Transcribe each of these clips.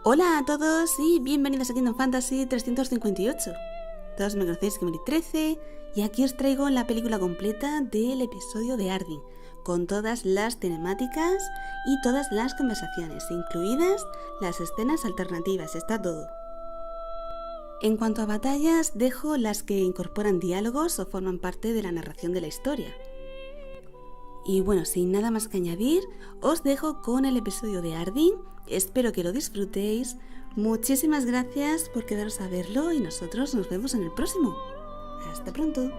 Hola a todos y bienvenidos a Kingdom Fantasy 358. Todos me conocéis como 13 y aquí os traigo la película completa del episodio de Ardyn, con todas las cinemáticas y todas las conversaciones, incluidas las escenas alternativas, está todo. En cuanto a batallas, dejo las que incorporan diálogos o forman parte de la narración de la historia. Y bueno, sin nada más que añadir, os dejo con el episodio de Ardyn. Espero que lo disfrutéis. Muchísimas gracias por quedaros a verlo y nosotros nos vemos en el próximo. Hasta pronto.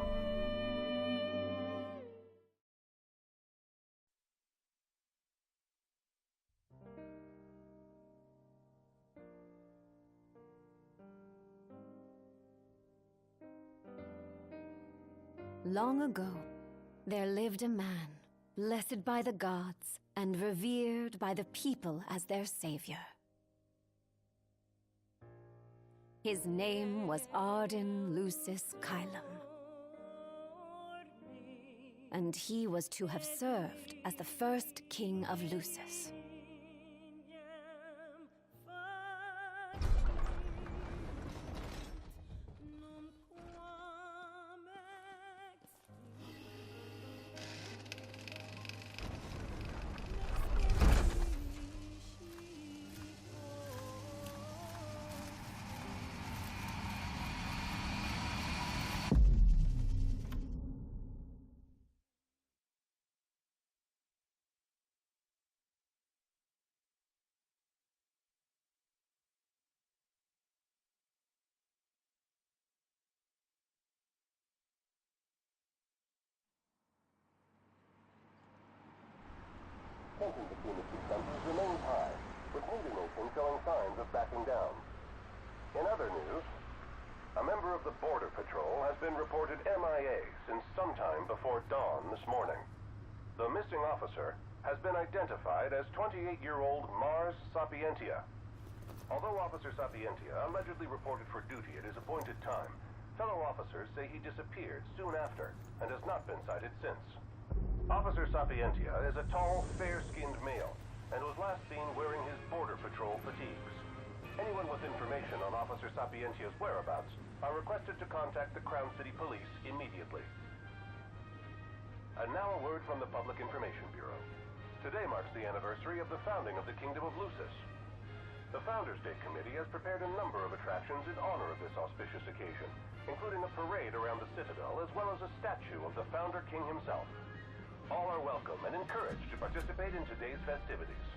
Long ago, there lived a man, blessed by the gods and revered by the people as their savior. His name was Ardyn Lucis Kylum, and he was to have served as the first king of Lucis. Tension between the two countries remains high, with neither nation showing signs of backing down. In other news, a member of the Border Patrol has been reported MIA since sometime before dawn this morning. The missing officer has been identified as 28-year-old Mars Sapientia. Although Officer Sapientia allegedly reported for duty at his appointed time, fellow officers say he disappeared soon after and has not been sighted since. Officer Sapientia is a tall, fair-skinned male and was last seen wearing his Border Patrol fatigues. Anyone with information on Officer Sapientia's whereabouts are requested to contact the Crown City Police immediately. And now a word from the Public Information Bureau. Today marks the anniversary of the founding of the Kingdom of Lucis. The Founders' Day Committee has prepared a number of attractions in honor of this auspicious occasion, including a parade around the Citadel as well as a statue of the Founder King himself. All are welcome and encouraged to participate in today's festivities.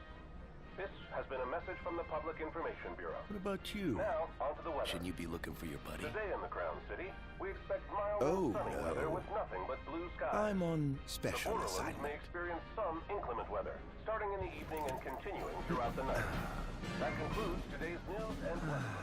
This has been a message from the Public Information Bureau. What about you? Now, on to the weather. Shouldn't you be looking for your buddy? Today in the Crown City, we expect mild and sunny weather with nothing but blue skies. I'm on The special Borderlands assignment. may experience some inclement weather, starting in the evening and continuing throughout the night. That concludes today's news and weather.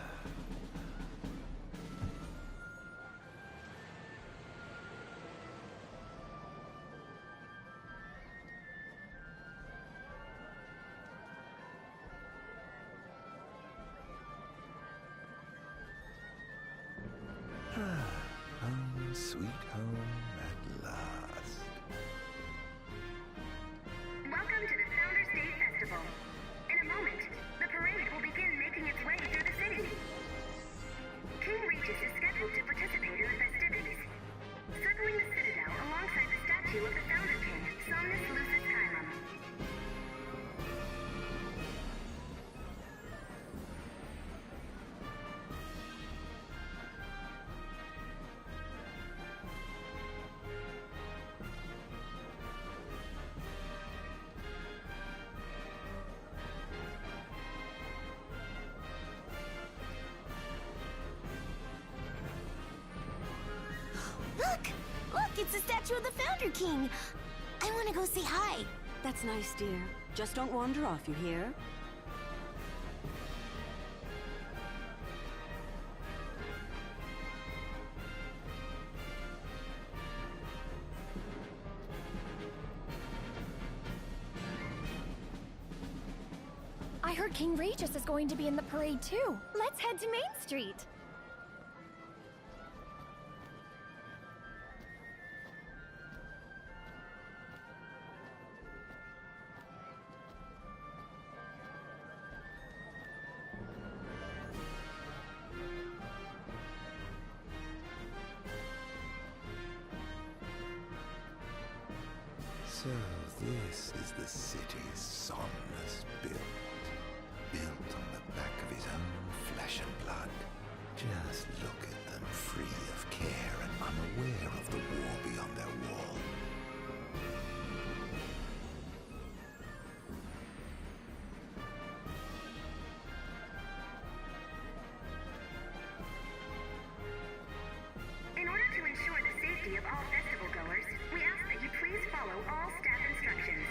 Home, sweet home at last. Welcome to the Founders Day Festival. In a moment, the parade will begin making its way through the city. King Regis is scheduled to participate in the festivities, circling the Citadel alongside the statue of the Founder King, Somnus Lucis Kylum. Look, it's the statue of the Founder King. I want to go say hi. That's nice, dear. Just don't wander off, you hear? I heard King Regis is going to be in the parade too. Let's head to Main Street. So this is the city Somnus built. Built on the back of his own flesh and blood. Just look at them, free of care and unaware of the war beyond their wall. In order to ensure the safety of all festival goers, we ask that you please follow all staff instructions.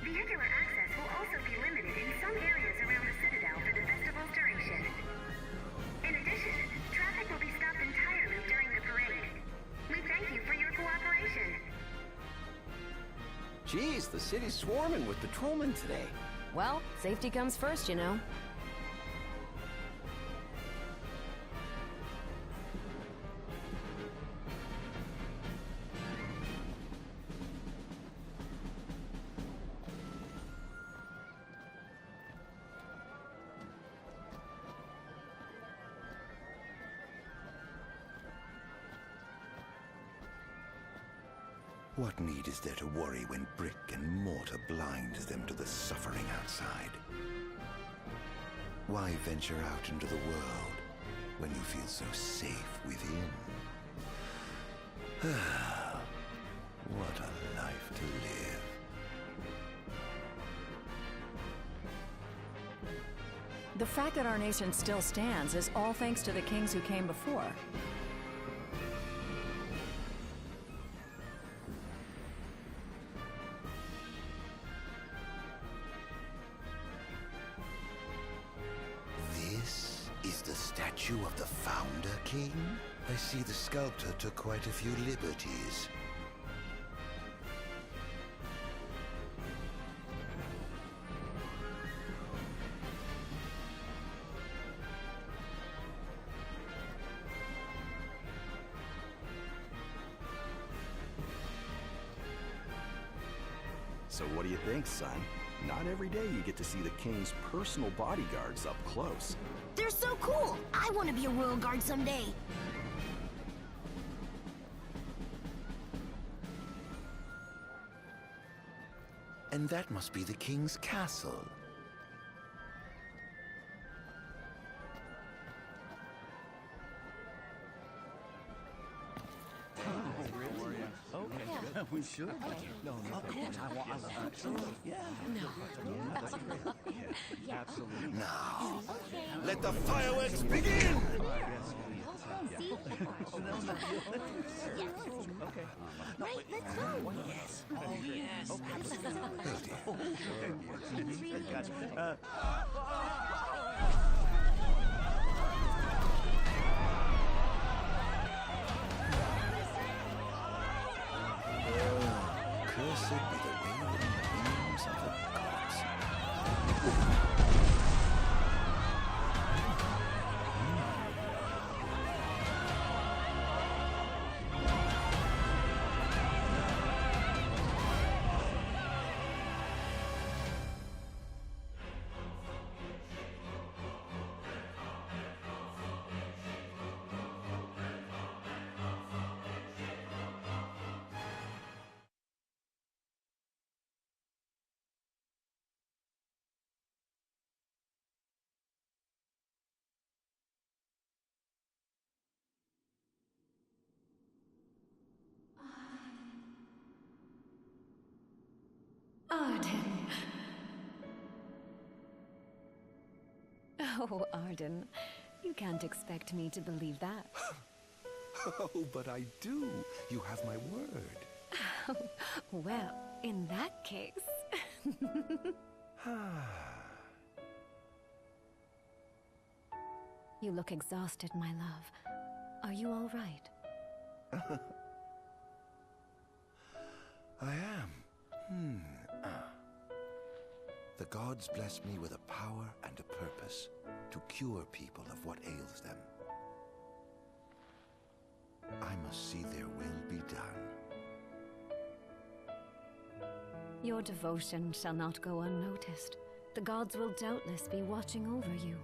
Vehicular access will also be limited in some areas around the Citadel for the festival's duration. In addition, traffic will be stopped entirely during the parade. We thank you for your cooperation. Geez, the city's swarming with patrolmen today. Well, safety comes first, you know. What need is there to worry when brick and mortar blinds them to the suffering outside? Why venture out into the world when you feel so safe within? What a life to live. The fact that our nation still stands is all thanks to the kings who came before. Of the founder king? I see the sculptor took quite a few liberties. So what do you think, son? Not every day you get to see the king's personal bodyguards up close. They're so cool! I want to be a royal guard someday! And that must be the king's castle. We should. No, of course. I want. Yeah. No. Absolutely. Now, let the fireworks begin! Okay. Right, let's go! Yes. Oh, yes. Cursed be the waving beams of the gods. Ardyn. Oh, Ardyn. You can't expect me to believe that. Oh, but I do. You have my word. Well, in that case... You look exhausted, my love. Are you all right? I am. The gods bless me with a power and a purpose to cure people of what ails them. I must see their will be done. Your devotion shall not go unnoticed. The gods will doubtless be watching over you.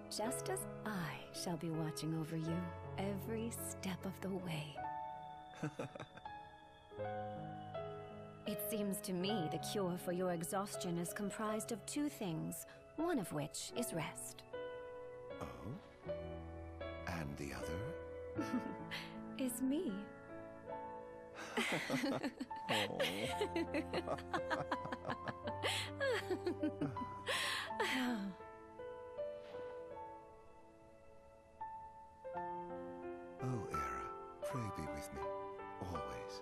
Just as I shall be watching over you every step of the way. It seems to me the cure for your exhaustion is comprised of two things, one of which is rest. Oh? And the other? Is me. Oh, Era, pray be with me, always.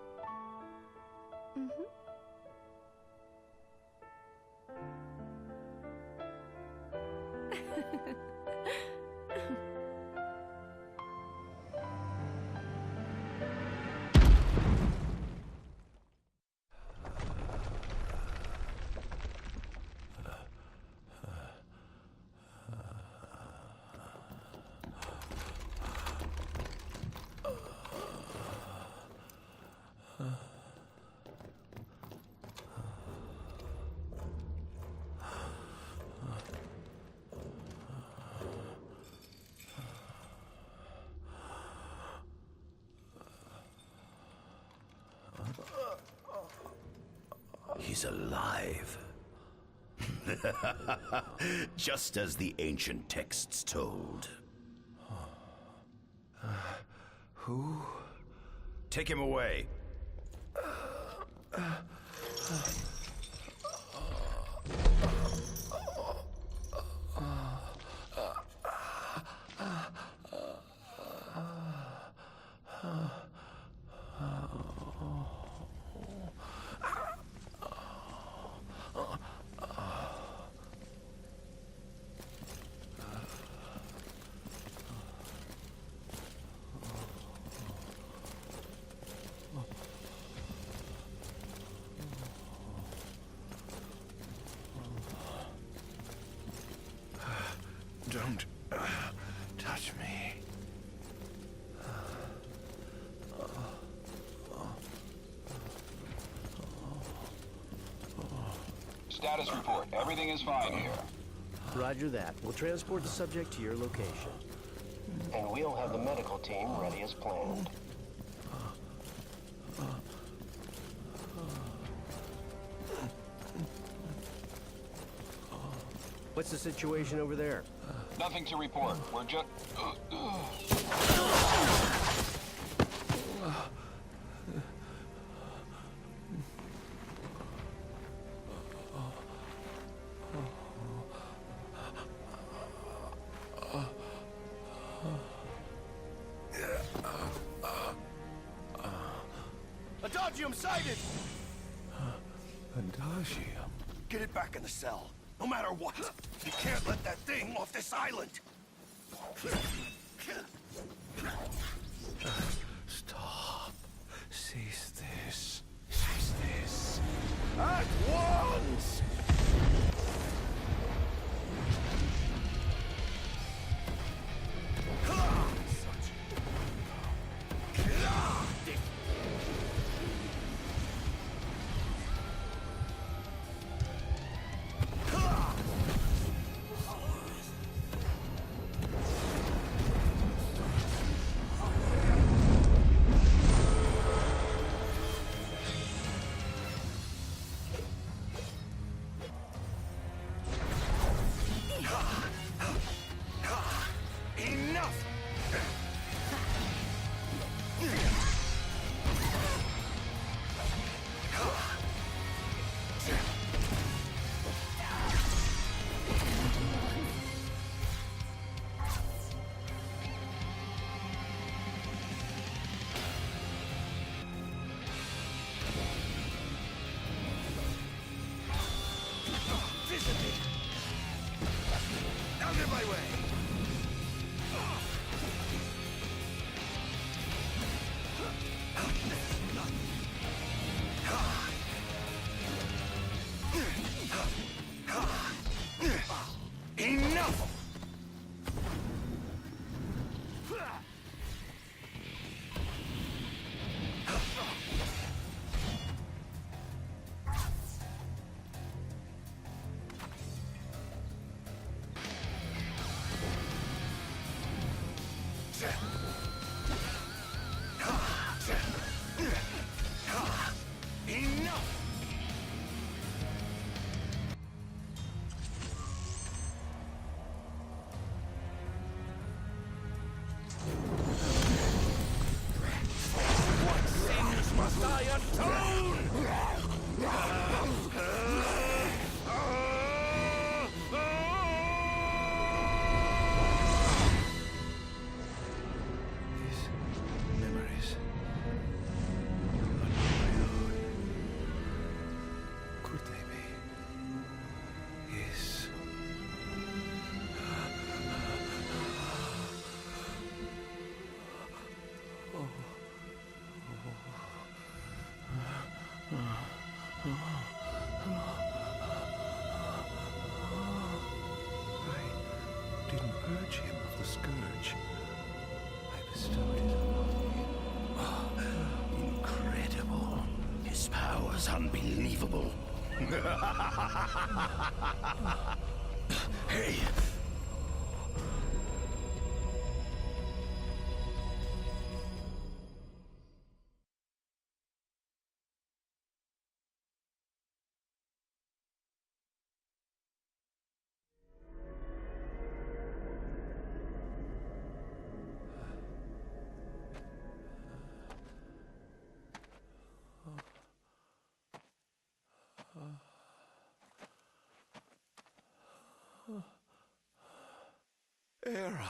He's alive. Just as the ancient texts told. Who? Take him away. Don't touch me. Status report. Everything is fine here. Roger that. We'll transport the subject to your location. And we'll have the medical team ready as planned. What's the situation over there? Nothing to report. We're just... Adagium sighted! Adagium? Get it back in the cell, no matter what. You can't let that thing off this island. Stop. Cease this. Cease this. At once! Out of my way! Enough! gem of the Scourge. I bestowed it upon you. Oh, incredible. His power's unbelievable. Hey! Era.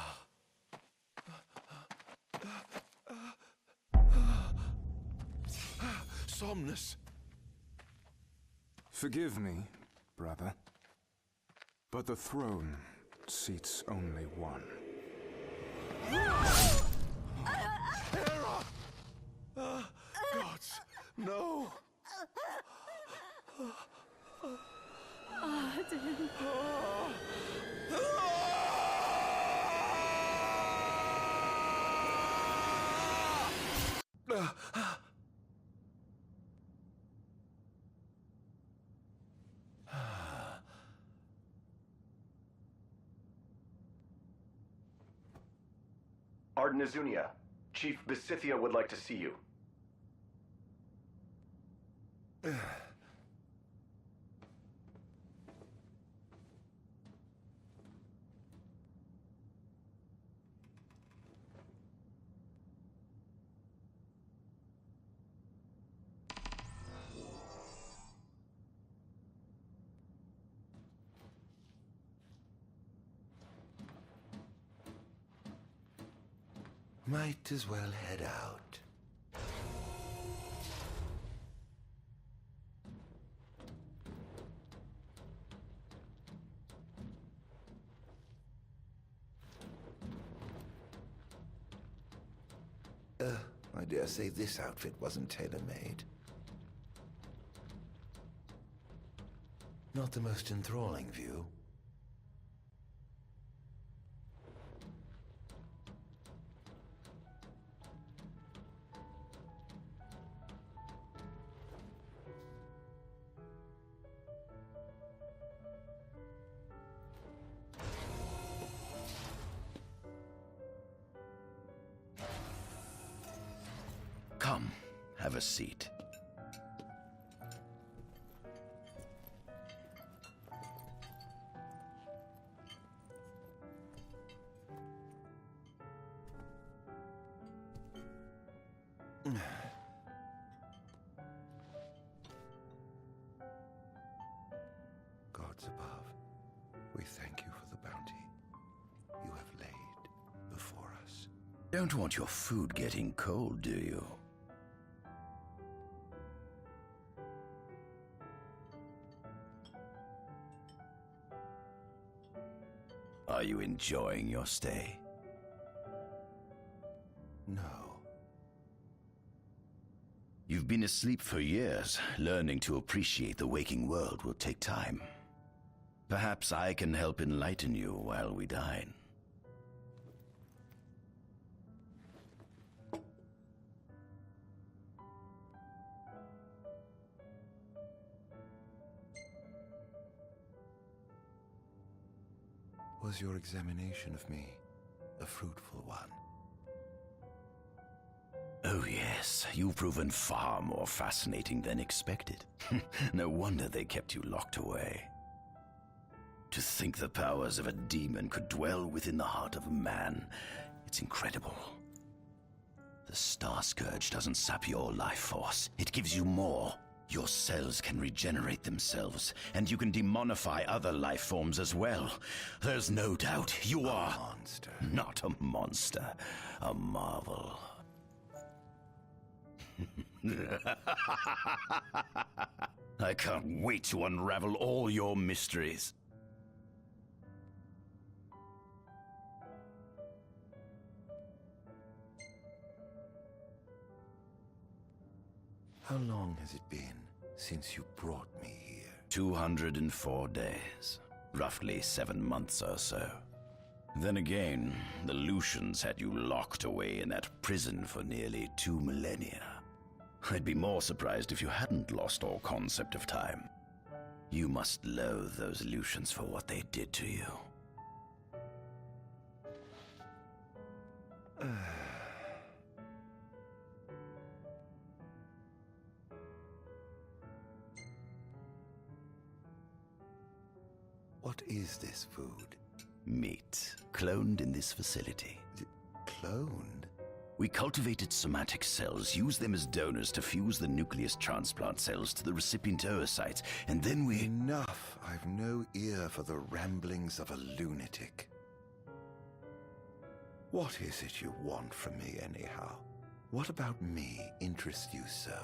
Somnus. Forgive me, brother, but the throne seats only one. Era! Gods, no! Ardyn. Ardyn Azunia, Chief Besithia would like to see you. Might as well head out. I dare say this outfit wasn't tailor-made. Not the most enthralling view. Come, have a seat. Gods above, we thank you for the bounty you have laid before us. Don't want your food getting cold, do you? Are you enjoying your stay? No. You've been asleep for years. Learning to appreciate the waking world will take time. Perhaps I can help enlighten you while we dine. Was your examination of me a fruitful one? Oh yes, you've proven far more fascinating than expected. No wonder they kept you locked away. To think the powers of a demon could dwell within the heart of a man, it's incredible. The Star Scourge doesn't sap your life force, it gives you more. Your cells can regenerate themselves, and you can demonify other life forms as well. There's no doubt you are a monster. Not a monster, a marvel. I can't wait to unravel all your mysteries. How long has it been since you brought me here? 204 days. Roughly 7 months or so. Then again, the Lucians had you locked away in that prison for nearly 2 millennia. I'd be more surprised if you hadn't lost all concept of time. You must loathe those Lucians for what they did to you. What is this food? Meat, cloned in this facility. Cloned? We cultivated somatic cells, used them as donors to fuse the nucleus transplant cells to the recipient oocytes, and then we... Enough! I've no ear for the ramblings of a lunatic. What is it you want from me, anyhow? What about me interests you so?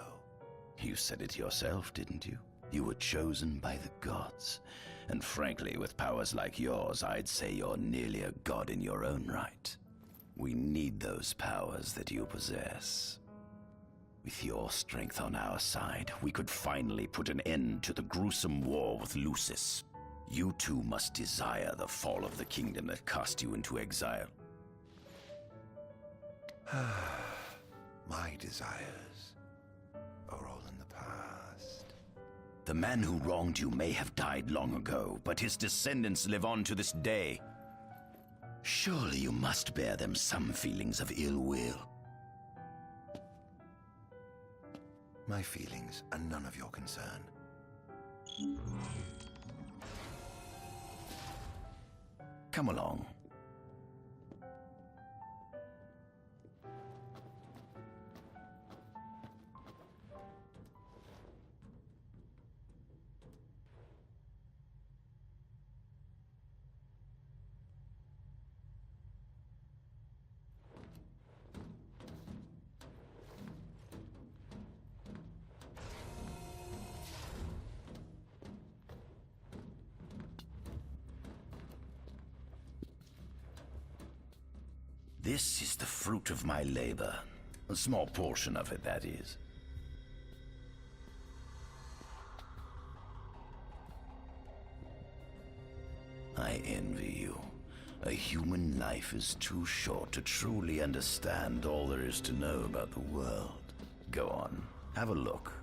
You said it yourself, didn't you? You were chosen by the gods. And frankly, with powers like yours, I'd say you're nearly a god in your own right. We need those powers that you possess. With your strength on our side, we could finally put an end to the gruesome war with Lucis. You too must desire the fall of the kingdom that cast you into exile. My desires are all in the past. The man who wronged you may have died long ago, but his descendants live on to this day. Surely you must bear them some feelings of ill will. My feelings are none of your concern. Come along. This is the fruit of my labor. A small portion of it, that is. I envy you. A human life is too short to truly understand all there is to know about the world. Go on, have a look.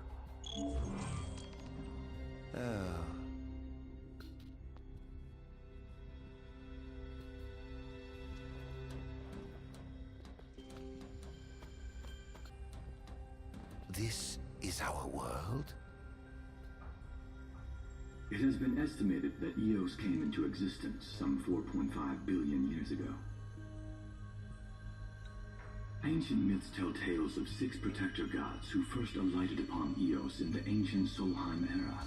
This is our world? It has been estimated that Eos came into existence some 4.5 billion years ago. Ancient myths tell tales of 6 protector gods who first alighted upon Eos in the ancient Solheim era.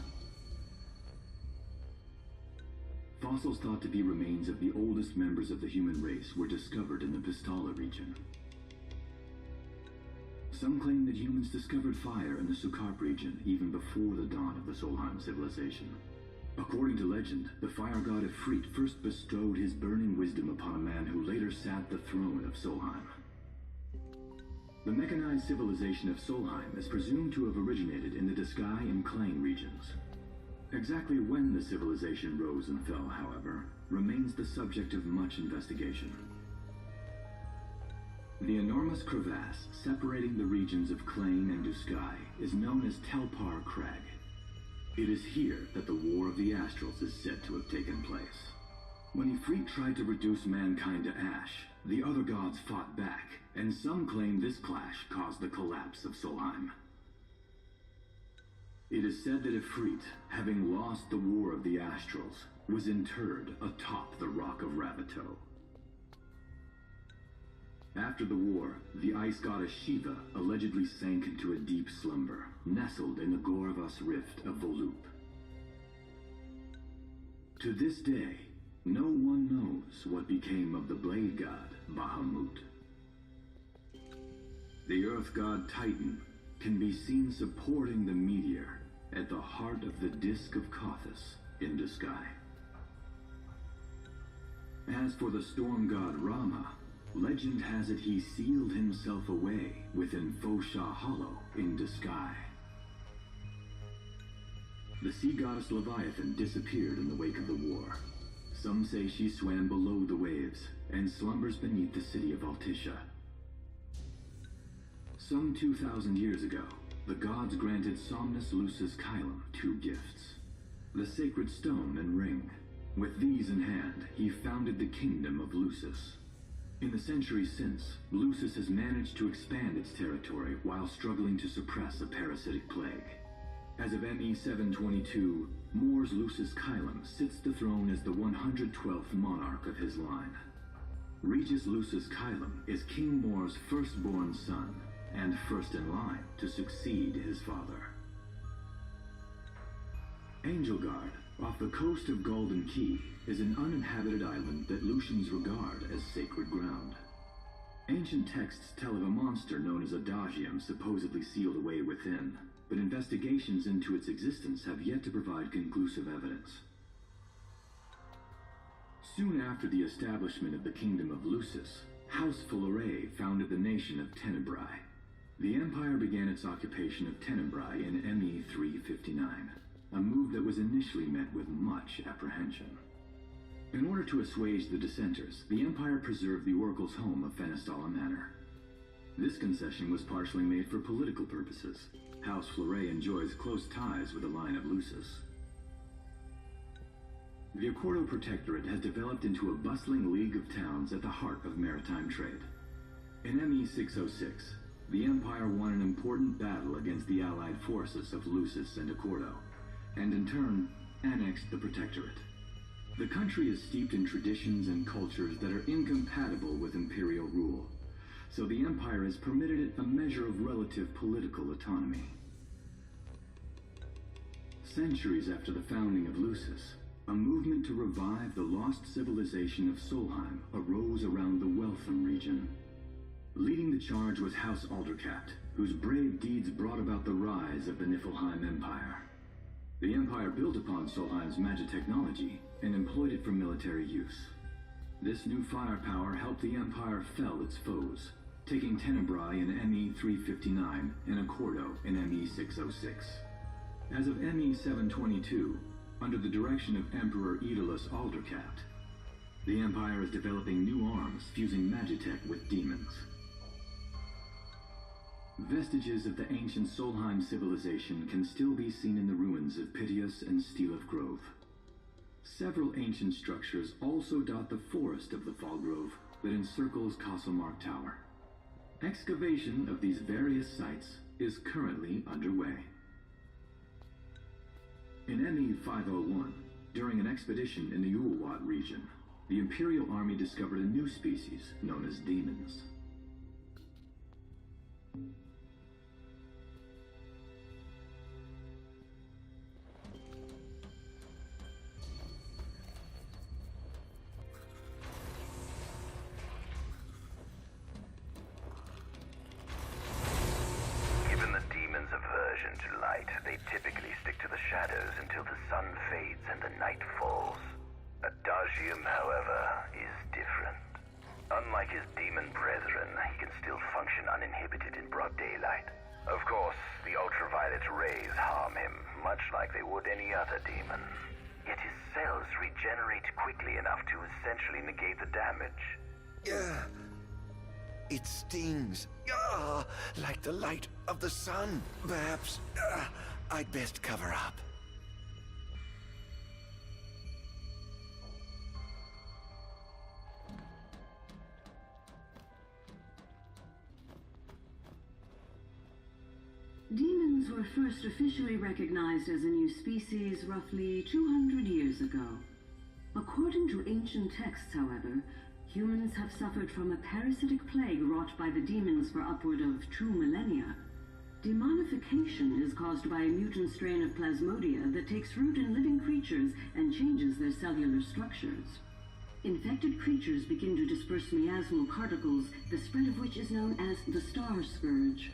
Fossils thought to be remains of the oldest members of the human race were discovered in the Vistala region. Some claim that humans discovered fire in the Sukarp region even before the dawn of the Solheim civilization. According to legend, the fire god Ifrit first bestowed his burning wisdom upon a man who later sat the throne of Solheim. The mechanized civilization of Solheim is presumed to have originated in the Diskai and Klain regions. Exactly when the civilization rose and fell, however, remains the subject of much investigation. The enormous crevasse separating the regions of Klain and Duskai is known as Telpar Crag. It is here that the War of the Astrals is said to have taken place. When Ifrit tried to reduce mankind to ash, the other gods fought back, and some claim this clash caused the collapse of Solheim. It is said that Ifrit, having lost the War of the Astrals, was interred atop the Rock of Ravito. After the war, the ice goddess Shiva allegedly sank into a deep slumber, nestled in the Goravas rift of Volúp. To this day, no one knows what became of the blade god Bahamut. The earth god Titan can be seen supporting the meteor at the heart of the disk of Kothis in Duskai. As for the storm god Rama, legend has it he sealed himself away within Fosha Hollow in Duskai. The sea goddess Leviathan disappeared in the wake of the war. Some say she swam below the waves and slumbers beneath the city of Altisha. Some 2,000 years ago, the gods granted Somnus Lucis Caelum 2 gifts: the sacred stone and ring. With these in hand, he founded the kingdom of Lucis. In the centuries since, Lucis has managed to expand its territory while struggling to suppress a parasitic plague. As of ME 722, Mors Lucis Caelum sits the throne as the 112th monarch of his line. Regis Lucis Caelum is King Mor's firstborn son, and first in line to succeed his father. Angelgard, off the coast of Golden Key, is an uninhabited island that Lucians regard as sacred ground. Ancient texts tell of a monster known as Adagium supposedly sealed away within, but investigations into its existence have yet to provide conclusive evidence. Soon after the establishment of the Kingdom of Lucis, House Fulleré founded the nation of Tenebrae. The Empire began its occupation of Tenebrae in ME 359, a move that was initially met with much apprehension. In order to assuage the dissenters, the Empire preserved the Oracle's home of Fenestala Manor. This concession was partially made for political purposes. House Fulleré enjoys close ties with the line of Lucis. The Accordo Protectorate has developed into a bustling league of towns at the heart of maritime trade. In ME 606, the Empire won an important battle against the allied forces of Lucis and Accordo, and in turn, annexed the Protectorate. The country is steeped in traditions and cultures that are incompatible with imperial rule, so the Empire has permitted it a measure of relative political autonomy. Centuries after the founding of Lucis, a movement to revive the lost civilization of Solheim arose around the Weltham region. Leading the charge was House Aldercapt, whose brave deeds brought about the rise of the Niflheim Empire. The Empire built upon Solheim's magic technology and employed it for military use. This new firepower helped the Empire fell its foes, taking Tenebrae in ME 359 and Accordo in ME 606. As of ME 722, under the direction of Emperor Aedalus Aldercapt, the Empire is developing new arms fusing magitech with demons. Vestiges of the ancient Solheim civilization can still be seen in the ruins of Piteous and Steeleth Grove. Several ancient structures also dot the forest of the Fall Grove that encircles Castlemark Tower. Excavation of these various sites is currently underway. In ME 501, during an expedition in the Ulwat region, the Imperial Army discovered a new species known as demons. It stings, like the light of the sun. Perhaps I'd best cover up. Demons were first officially recognized as a new species roughly 200 years ago. According to ancient texts, however, humans have suffered from a parasitic plague wrought by the demons for upward of 2 millennia. Demonification is caused by a mutant strain of plasmodia that takes root in living creatures and changes their cellular structures. Infected creatures begin to disperse miasmal particles, the spread of which is known as the Star Scourge.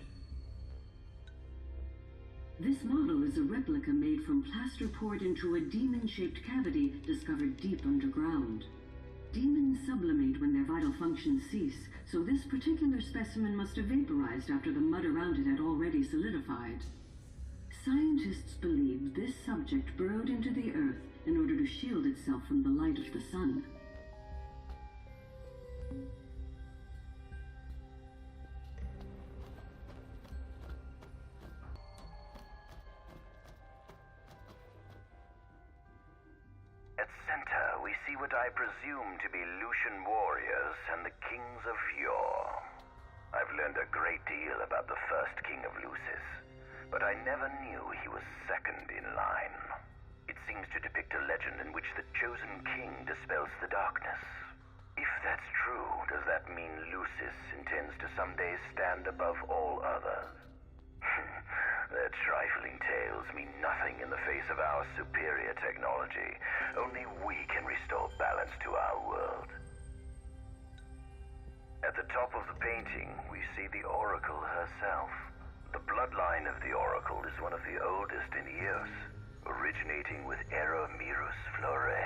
This model is a replica made from plaster poured into a demon-shaped cavity discovered deep underground. Demons sublimate when their vital functions cease, so this particular specimen must have vaporized after the mud around it had already solidified. Scientists believe this subject burrowed into the earth in order to shield itself himself from the light of the sun. At center, we see what I presume to be Lucian warriors and the kings of yore. I've learned a great deal about the first king of Lucis, but I never knew he was second in line. It seems to depict a legend in which the chosen king dispels the darkness. If that's true, does that mean Lucis intends to someday stand above all others? Their trifling tales mean nothing in the face of our superior technology. Only we can restore balance to our world. At the top of the painting, we see the Oracle herself. The bloodline of the Oracle is one of the oldest in Eos, originating with Eromirus Flore.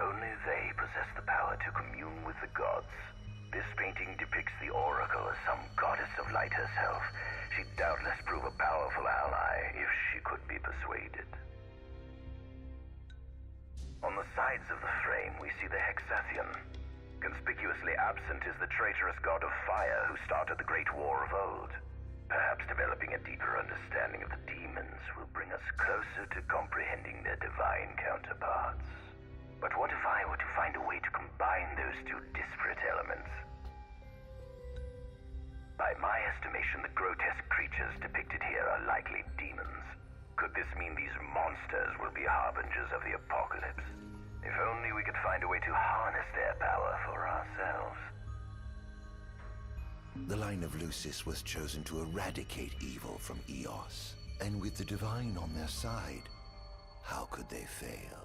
Only they possess the power to commune with the gods. This painting depicts the Oracle as some goddess of light herself. She'd doubtless prove a powerful ally if she could be persuaded. On the sides of the frame, we see the Hexathion. Conspicuously absent is the traitorous god of fire who started the Great War of old. Perhaps developing a deeper understanding of the demons will bring us closer to comprehending their divine counterparts. But what if I were to find a way to combine those two disparate elements? By my estimation, the grotesque creatures depicted here are likely demons. Could this mean these monsters will be harbingers of the apocalypse? If only we could find a way to harness their power for ourselves. The line of Lucis was chosen to eradicate evil from Eos, and with the divine on their side, how could they fail?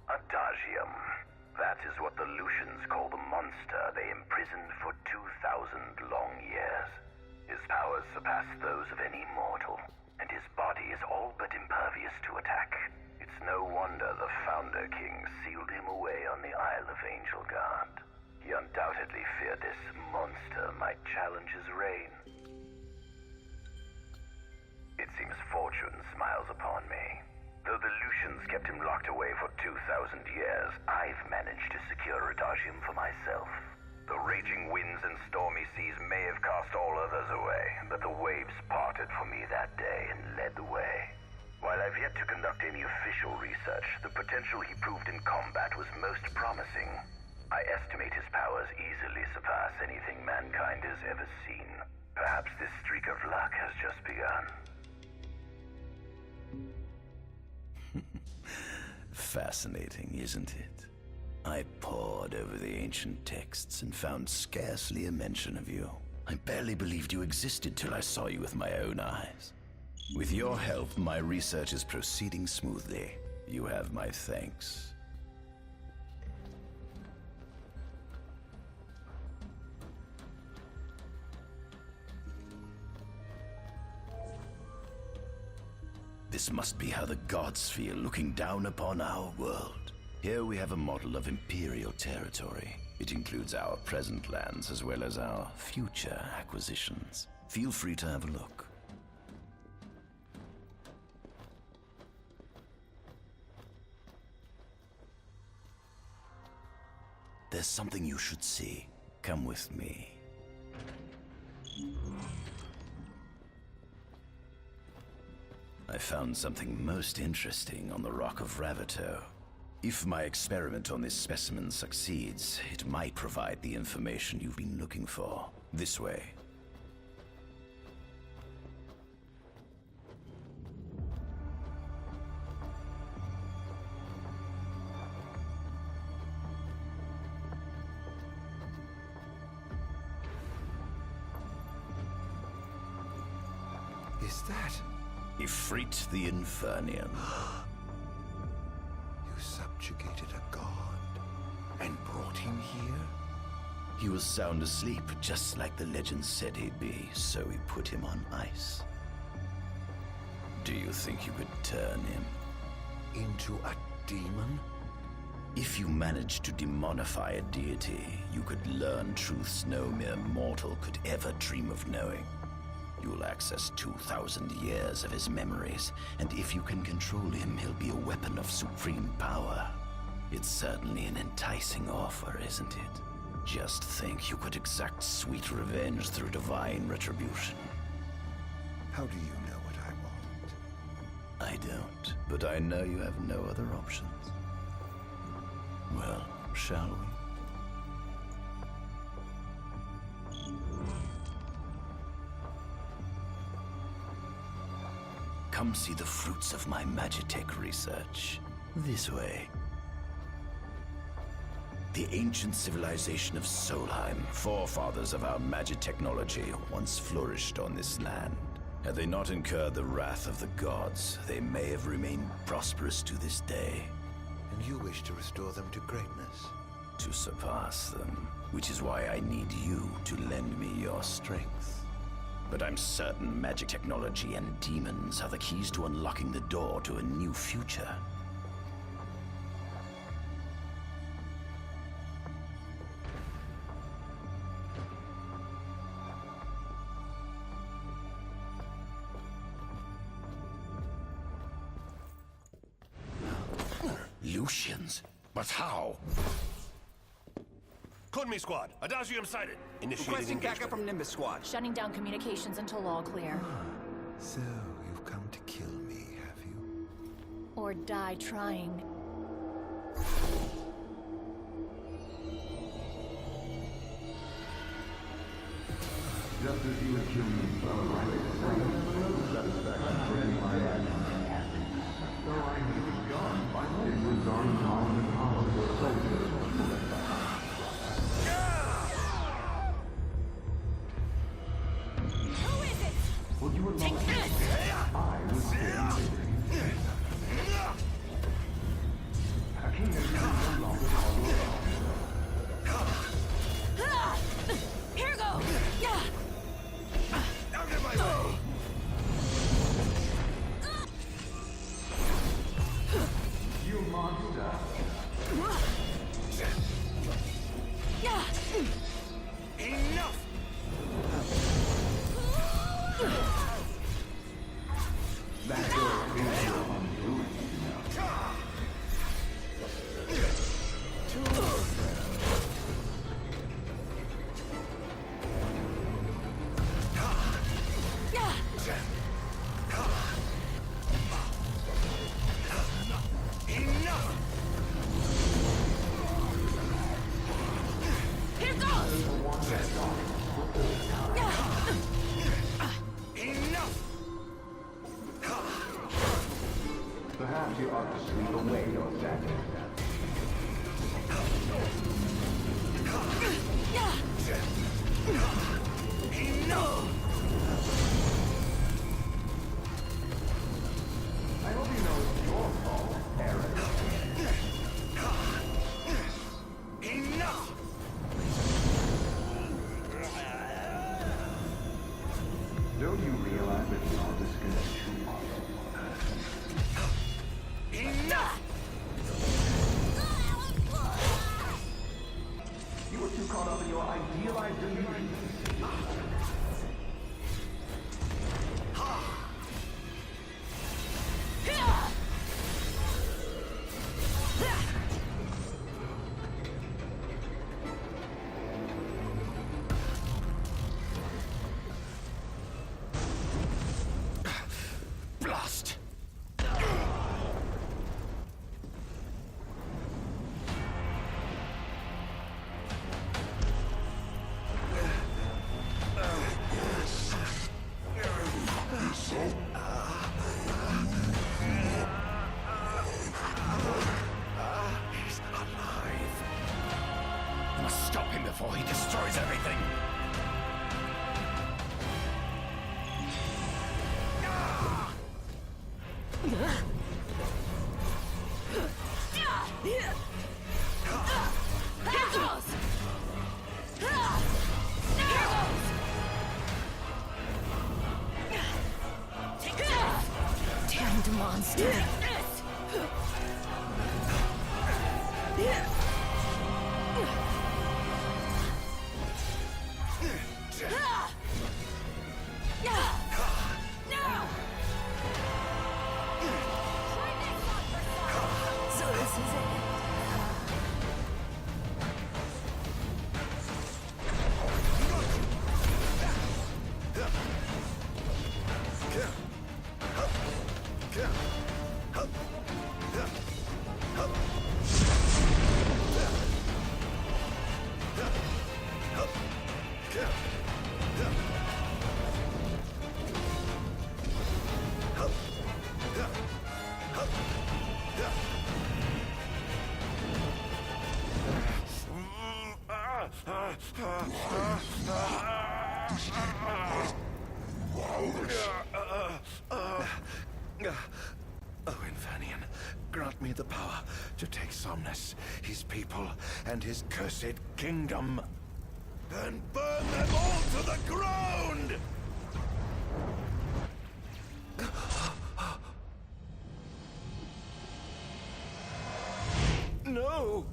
Adagium. That is what the Lucians call the monster they imprisoned for 2,000 long years. His powers surpass those of any mortal, and his body is all but impervious to attack. It's no wonder the Founder King sealed him away on the Isle of Angel Guard. He undoubtedly feared this monster might challenge his reign. It seems fortune smiles upon me. Though the Lucians kept him locked away for 2,000 years, I've managed to secure Adagium for myself. The raging winds and stormy seas may have cast all others away, but the waves parted for me that day and led the way. While I've yet to conduct any official research, the potential he proved in combat was most promising. I estimate his powers easily surpass anything mankind has ever seen. Perhaps this streak of luck has just begun. Fascinating, isn't it? I pored over the ancient texts and found scarcely a mention of you. I barely believed you existed till I saw you with my own eyes. With your help, my research is proceeding smoothly. You have my thanks. This must be how the gods feel looking down upon our world. Here we have a model of imperial territory. It includes our present lands as well as our future acquisitions. Feel free to have a look. There's something you should see. Come with me. I found something most interesting on the Rock of Ravito. If my experiment on this specimen succeeds, it might provide the information you've been looking for. This way. Is that? Ifrit the Infernian. You subjugated a god and brought him here? He was sound asleep, just like the legend said he'd be, so we put him on ice. Do you think you could turn him? Into a demon? If you managed to demonify a deity, you could learn truths no mere mortal could ever dream of knowing. You'll access 2,000 years of his memories, and if you can control him, he'll be a weapon of supreme power. It's certainly an enticing offer, isn't it? Just think, you could exact sweet revenge through divine retribution. How do you know what I want? I don't, but I know you have no other options. Well, shall we? Come see the fruits of my magitech research. This way. The ancient civilization of Solheim, forefathers of our magic technology, once flourished on this land. Had they not incurred the wrath of the gods, they may have remained prosperous to this day. And you wish to restore them to greatness? To surpass them, which is why I need you to lend me your strength. But I'm certain magic technology and demons are the keys to unlocking the door to a new future. Lucians? But how? Code me, squad. Adagium sighted. Initiating Requesting engagement. backup from Nimbus squad. Shutting down communications until all clear. So, you've come to kill me, have you? Or die trying. Just as you would kill me, so I need gone by it was on the power of the soldiers. Who is it? Would you allow Take this! I would say a king is no longer called. Here goes! Out of my way! You monster! Enough! That door is your undoing. Here goes! Perhaps you ought to sleep away your sadness. I hope you know it's your fault, Aaron. Enough! Don't you realize that you're just gonna shoot off? Enough! You were too caught up in your idealized delusions. Blast! He's alive. You must stop him before he destroys everything. Damned monster! Oh, Infanian, grant me the power to take Somnus, his people, and his cursed kingdom, and burn them all to the ground! No!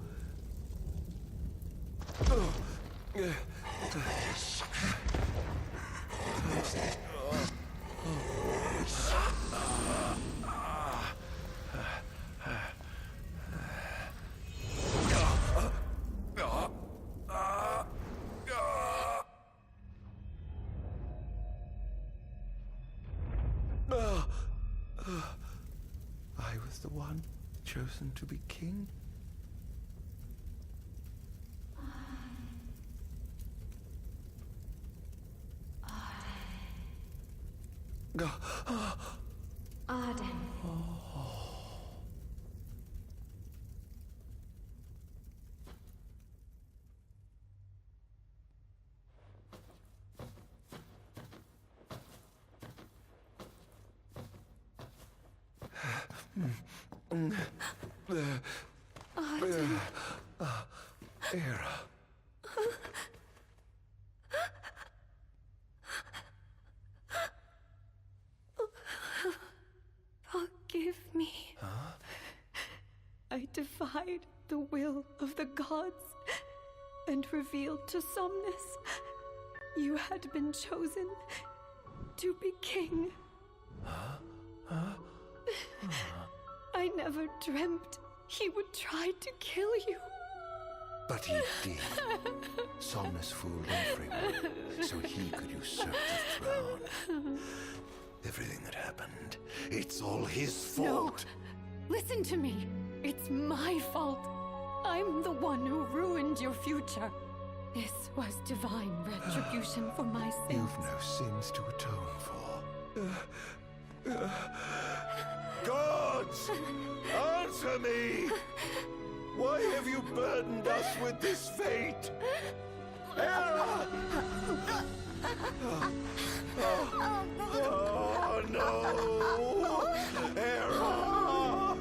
I was the one chosen to be king? Ardyn. Era. Forgive me. I defied the will of the gods and revealed to Somnus you had been chosen to be king. I never dreamt he would try to kill you. But he did. Somnus fooled everyone so he could usurp the throne. Everything that happened, it's all his fault. No. Listen to me. It's my fault. I'm the one who ruined your future. This was divine retribution for my sins. You've no sins to atone for. Gods! Answer me! Why have you burdened us with this fate? Era! Oh no! Era!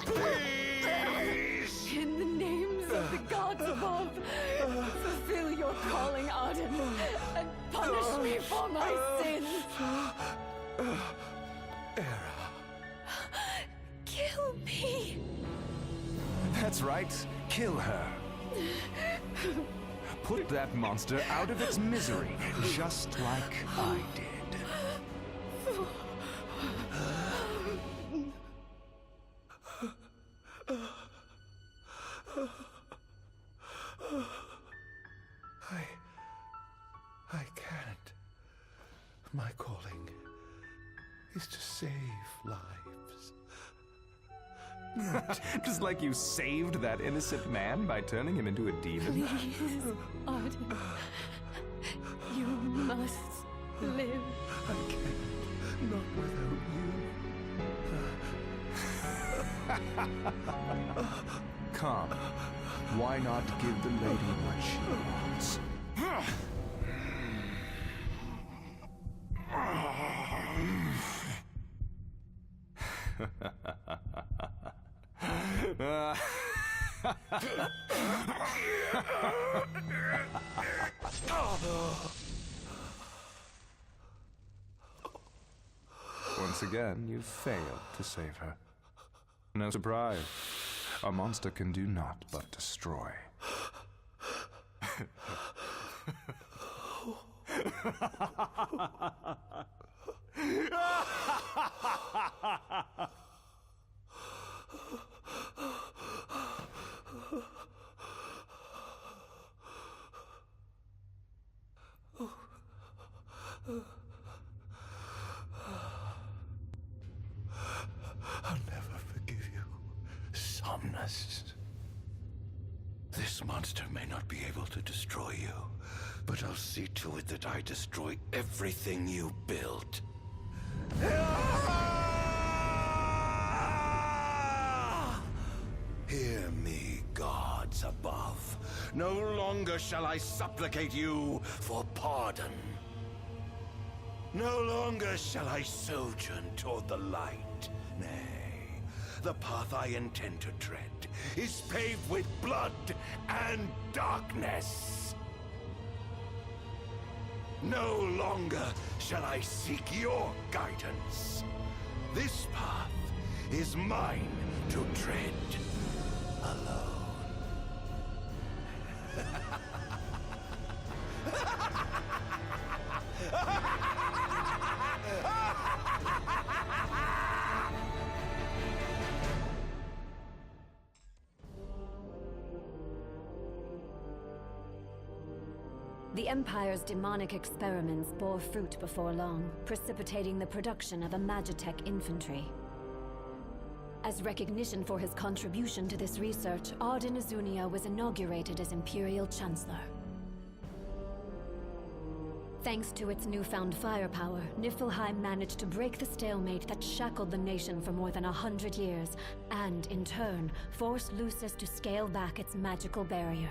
Please! In the names of the gods above, fulfill your calling, Ardyn, and punish me for my sins. Era. Kill me. That's right. Kill her. Put that monster out of its misery, just like I did. I can't. My calling is to save lives. Just like you saved that innocent man by turning him into a demon. Please, Ardyn. You must live. I can't. Not without you. Come. Why not give the lady what she wants? Once again, you failed to save her. No surprise. A monster can do naught but destroy. I'll never forgive you, Somnus. This monster may not be able to destroy you, but I'll see to it that I destroy everything you built. Hear me, God. gods above. No longer shall I supplicate you for pardon. No longer shall I sojourn toward the light. Nay, the path I intend to tread is paved with blood and darkness. No longer shall I seek your guidance. This path is mine to tread alone. The Empire's demonic experiments bore fruit before long, precipitating the production of a Magitech infantry. As recognition for his contribution to this research, Ardyn Azunia was inaugurated as Imperial Chancellor. Thanks to its newfound firepower, Niflheim managed to break the stalemate that shackled the nation for more than 100 years, and, in turn, forced Lucis to scale back its magical barrier.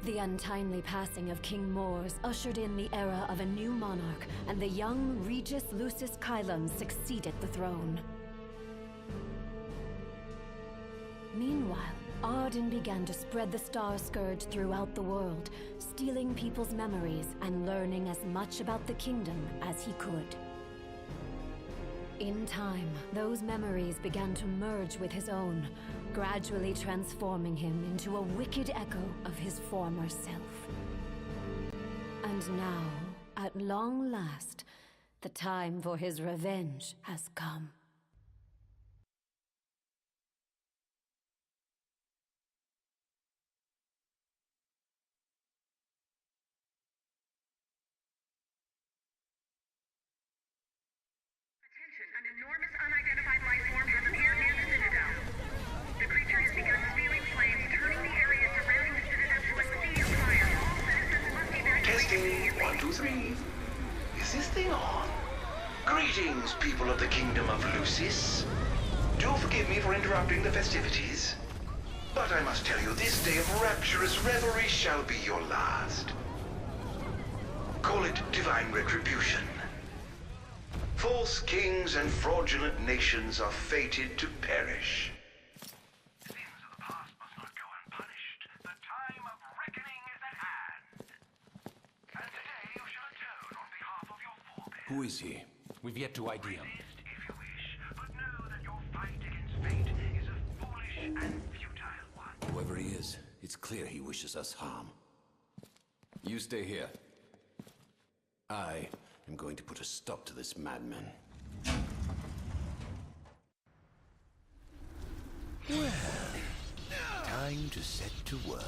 The untimely passing of King Mors ushered in the era of a new monarch, and the young Regis Lucis Kylum succeeded the throne. Meanwhile, Ardyn began to spread the Star Scourge throughout the world, stealing people's memories and learning as much about the kingdom as he could. In time, those memories began to merge with his own, gradually transforming him into a wicked echo of his former self. And now, at long last, the time for his revenge has come. An enormous unidentified life form has appeared near the Citadel. The creature has begun spewing flames, turning the area surrounding the Citadel to a sea of fire. All citizens must evacuate. Testing, 1, 2, 3. Is this thing on? Greetings, people of the Kingdom of Lucis. Do forgive me for interrupting the festivities, but I must tell you, this day of rapturous revelry shall be your last. Call it divine retribution. False kings and fraudulent nations are fated to perish. Sins of the past must not go unpunished. The time of reckoning is at hand. And today you shall atone on behalf of your forebears. Who is he? We've yet to ID him. Resist if you wish, but know that your fight against fate is a foolish and futile one. Whoever he is, it's clear he wishes us harm. You stay here. I'm going to put a stop to this madman. Well, time to set to work.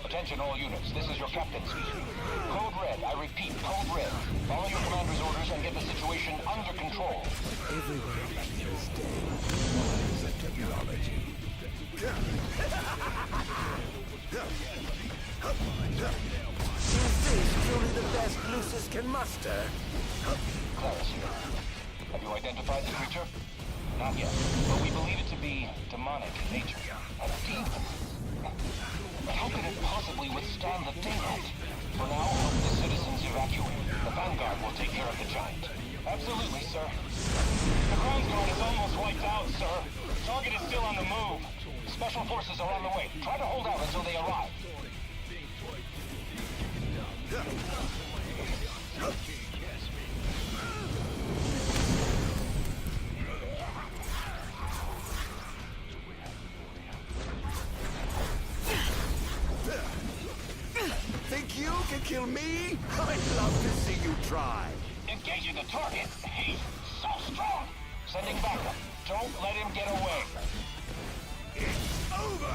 Attention all units, this is your captain speaking. Code Red, I repeat, Code Red. Follow your commander's orders and get the situation under control. Everyone feels dead. The technology. Is this truly the best Lucis can muster? Clarus here. Have you identified the creature? Not yet, but we believe it to be demonic in nature. A demon. But how could it possibly withstand the daylight? For now, help the citizens evacuate. The Vanguard will take care of the giant. Absolutely, sir. The ground guard is almost wiped out, sir. Target is still on the move. Special forces are on the way. Try to hold out until they arrive. Think you can kill me? I'd love to see you try. Engaging the target. He's so strong. Sending backup. Don't let him get away. It's over!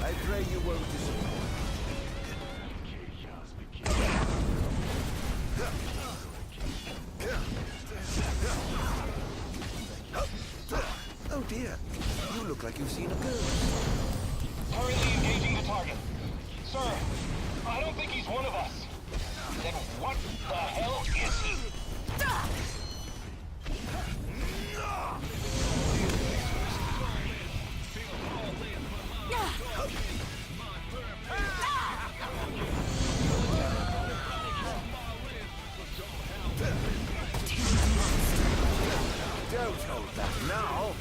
I pray you won't disappoint. dear. You look like you've seen a ghost. Currently engaging the target. Sir, I don't think he's one of us. Then what the hell is he? Don't hold that now.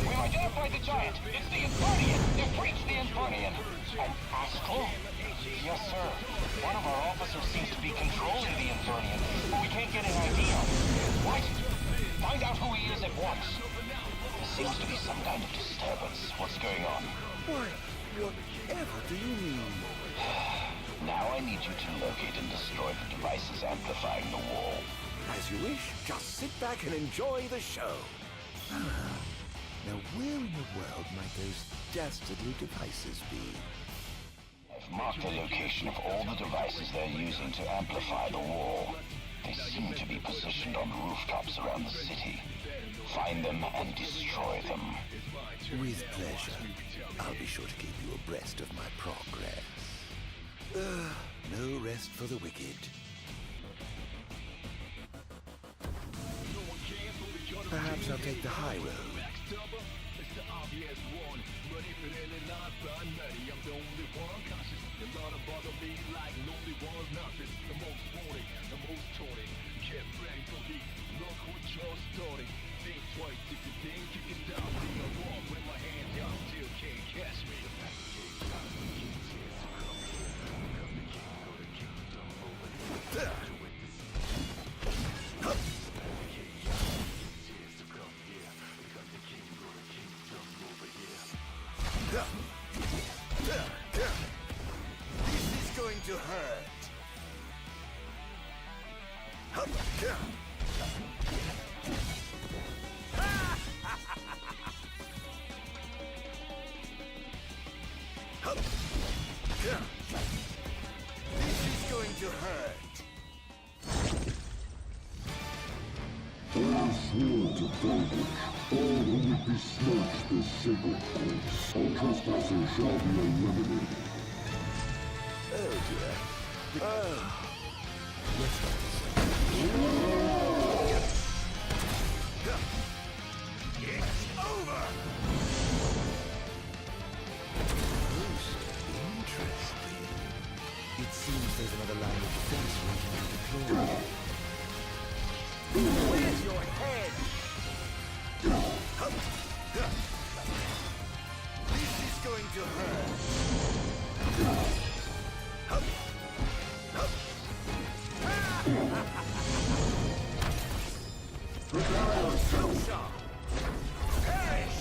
We've identified the giant. It's the Infernian. They've breached the Infernian. An astral? Yes, sir. One of our officers seems to be controlling the Infernian, but we can't get an ID on him. What? Find out who he is at once. There seems to be some kind of disturbance. What's going on? Why, whatever do you mean? Now I need you to locate and destroy the devices amplifying the wall. As you wish. Just sit back and enjoy the show. Now, where in the world might those dastardly devices be? I've marked the location of all the devices they're using to amplify the wall. They seem to be positioned on rooftops around the city. Find them and destroy them. With pleasure. I'll be sure to keep you abreast of my progress. No rest for the wicked. Perhaps I'll take the high road. This is going to hurt. This is going to hurt. All sworn to vanquish. All who would besmirch the sacred course. All trespassers shall be eliminated. Oh dear. Oh. It's over! Most interesting. It seems there's another line of defense waiting to deploy. Where's your head? This is going to hurt. Perish!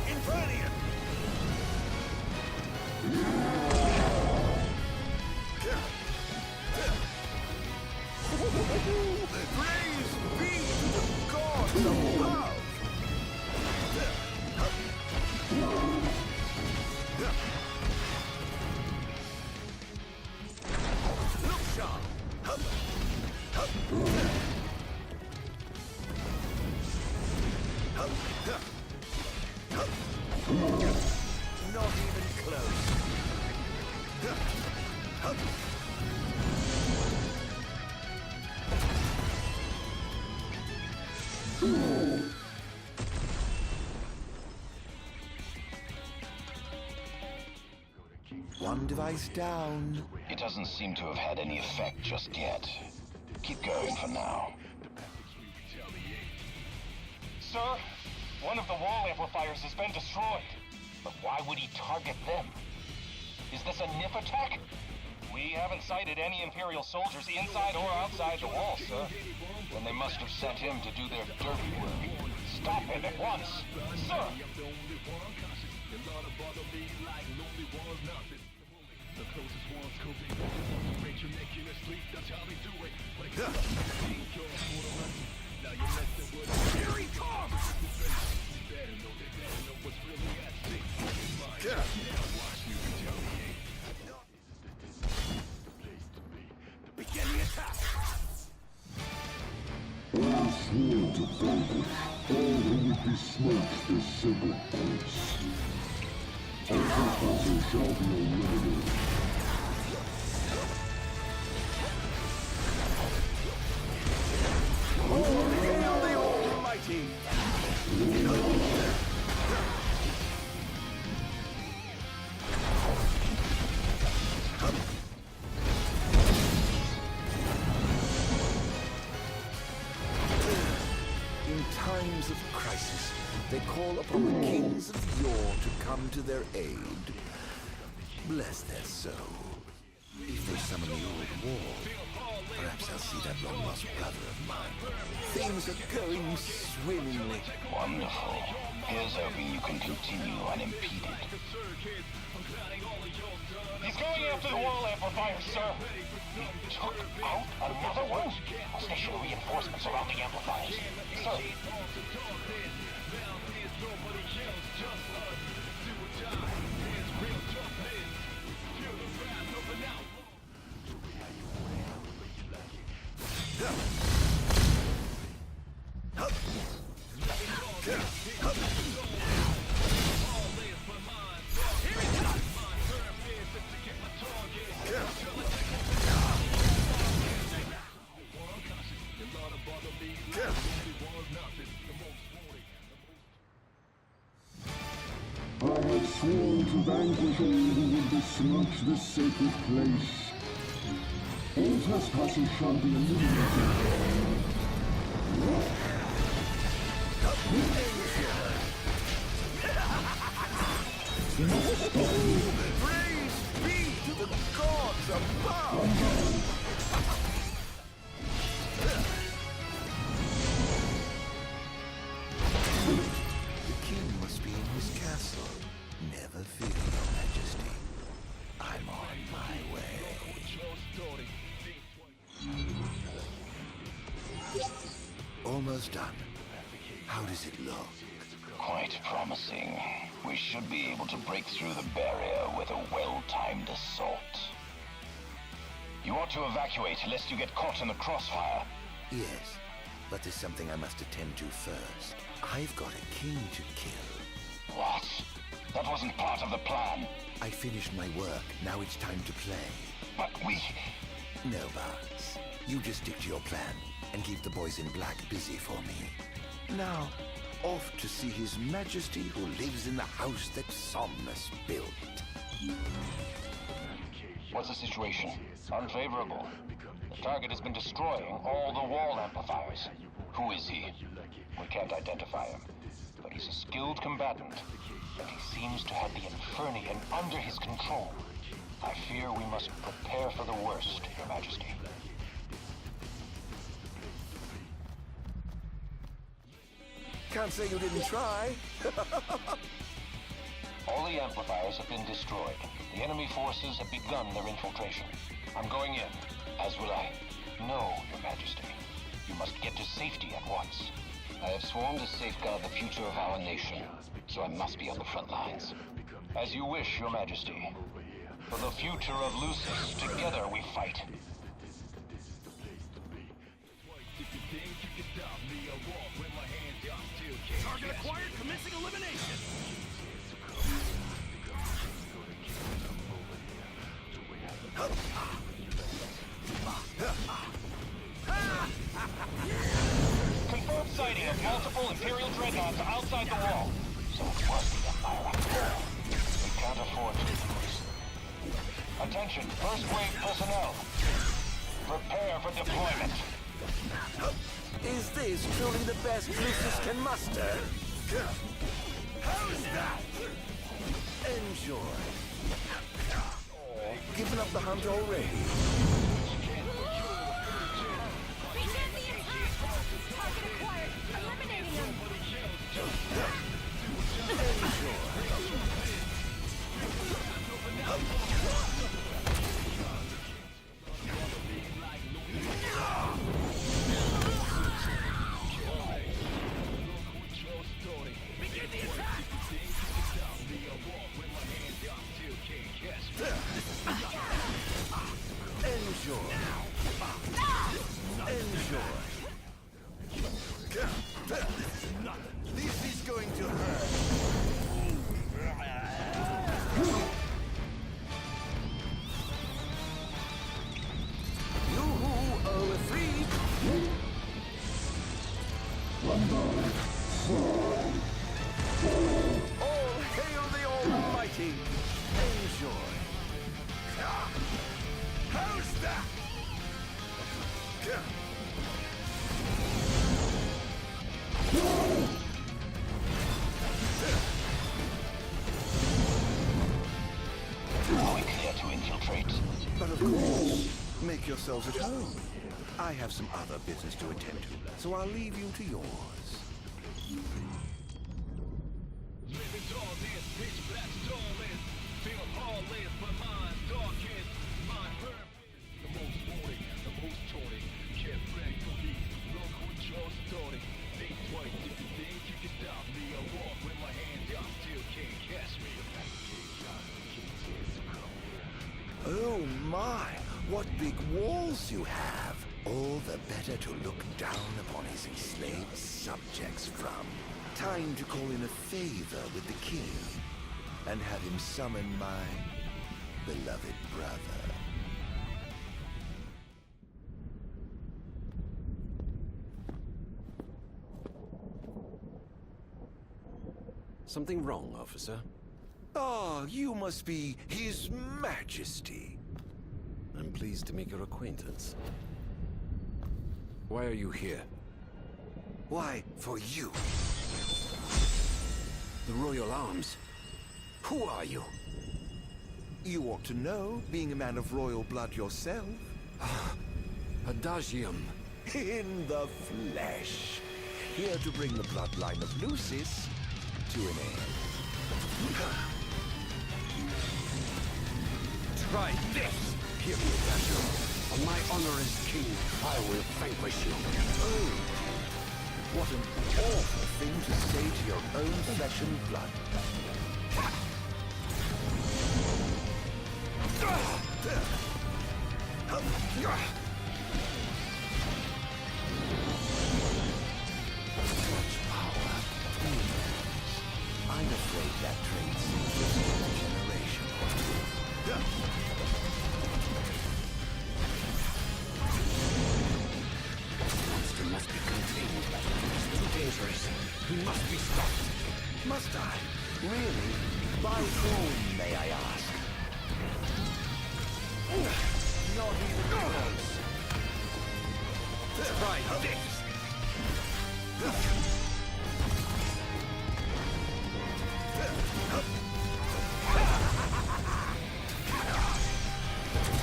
Infernian! Praise be to the gods above! Look sharp! Not even close. One device down. It doesn't seem to have had any effect just yet. Keep going for now. Sir, one of the wall amplifiers has been destroyed. But why would he target them? Is this a NIF attack? We haven't sighted any Imperial soldiers inside or outside the wall, sir. Then they must have sent him to do their dirty work. Stop him at once, sir! All sworn to vanquish. All who would besmirch this sacred place. All trespassers shall be eliminated. Oh, hail the Almighty! In times of crisis, they call upon the kings of yore to come to their aid. Bless their soul. If they summon the old war, perhaps I'll see that long-lost brother of mine. Things are going swimmingly. Wonderful. Here's hoping you can continue unimpeded. He's going after the wall amplifier, sir. He took out another one? I'll station reinforcements around the amplifiers. Sir. I have sworn to vanquish all who would besmirch this sacred place. All trespassers shall be eliminated. Praise be to the gods above! The king must be in his castle. Never fear, Your Majesty. I'm on my way. Almost done. How does it look? Quite promising. We should be able to break through the barrier with a well-timed assault. You ought to evacuate, lest you get caught in the crossfire. Yes, but there's something I must attend to first. I've got a king to kill. What? That wasn't part of the plan. I finished my work. Now it's time to play. But we... No, Barnes. You just stick to your plan and keep the boys in black busy for me. Now, off to see His Majesty who lives in the house that Somnus built. What's the situation? Unfavorable. The target has been destroying all the wall amplifiers. Who is he? We can't identify him, but he's a skilled combatant, and he seems to have the Infernian under his control. I fear we must prepare for the worst, Your Majesty. Can't say you didn't try. All the amplifiers have been destroyed. The enemy forces have begun their infiltration. I'm going in, as will I. No, Your Majesty. You must get to safety at once. I have sworn to safeguard the future of our nation, so I must be on the front lines. As you wish, Your Majesty. For the future of Lucis, together we fight. Target acquired, commencing elimination! Confirmed sighting of multiple Imperial dreadnoughts outside the wall. So it was the Empire. We can't afford to lose. Attention, first wave personnel. Prepare for deployment. Is this truly the best Lucis can muster? How's that? Enjoy. Given up the hunt already? Begin the attack! Target acquired! Eliminating him! Begin the attack! Enjoy. All hail the Almighty! Enjoy. How's that? Are we clear to infiltrate? But of course, make yourselves at home. I have some other business to attend to, so I'll leave you to yours. Oh my, what big walls you have! All the better to look down upon his enslaved subjects from. Time to call in a favor with the king, and have him summon my beloved brother. Something wrong, officer? Ah, you must be His Majesty. I'm pleased to make your acquaintance. Why are you here? Why, for you. The Royal Arms. Who are you? You ought to know, being a man of royal blood yourself. Adagium. In the flesh. Here to bring the bloodline of Lucis to an end. Try this! Here, Adagium. On my honor as king, I will vanquish you. Oh, what an awful thing to say to your own flesh and blood. Such power. I'm afraid that trade's just a generation or two. Must be contained. He's too dangerous. He must be stopped. Must I? Really? By whom, may I ask? Not even close. Try this!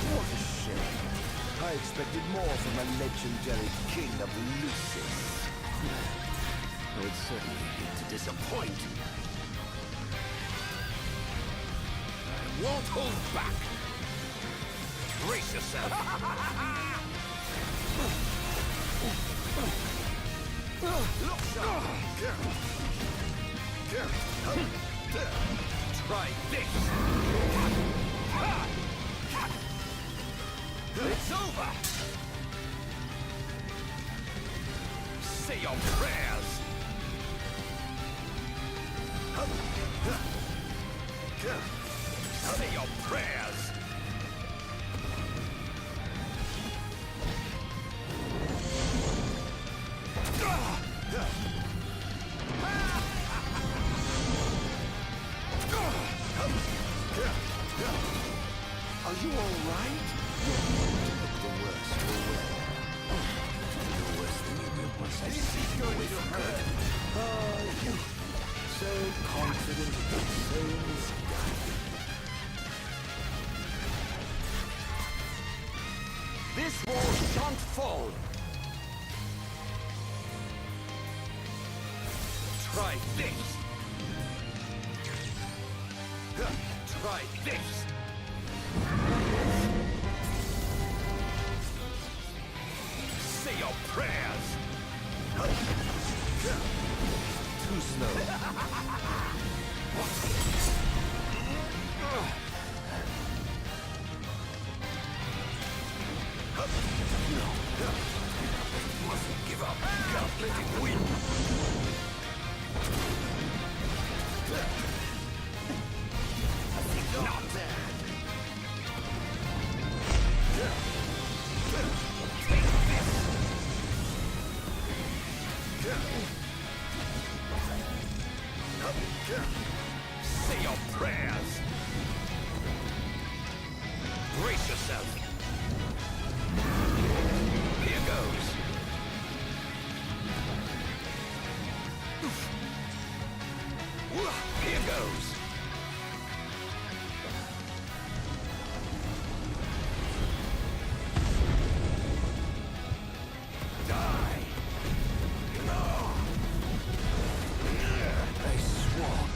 What a shame. I expected more from a legendary king of Lucis. I would certainly hate to disappoint. I won't hold back. Brace yourself. Look sharp. Try this. It's over! Say your prayers! Say your prayers! Are you all right? The worst will wear. The worst thing you did was Anything's going to hurt. You so confident that so misguided. This wall shan't fall! Try this! Try this! Say your prayers! Too slow. No. Mustn't give up. Can't let him win. Not bad. Take this. Say your prayers. Brace yourself. Here goes. Here goes. Die. No. I swore.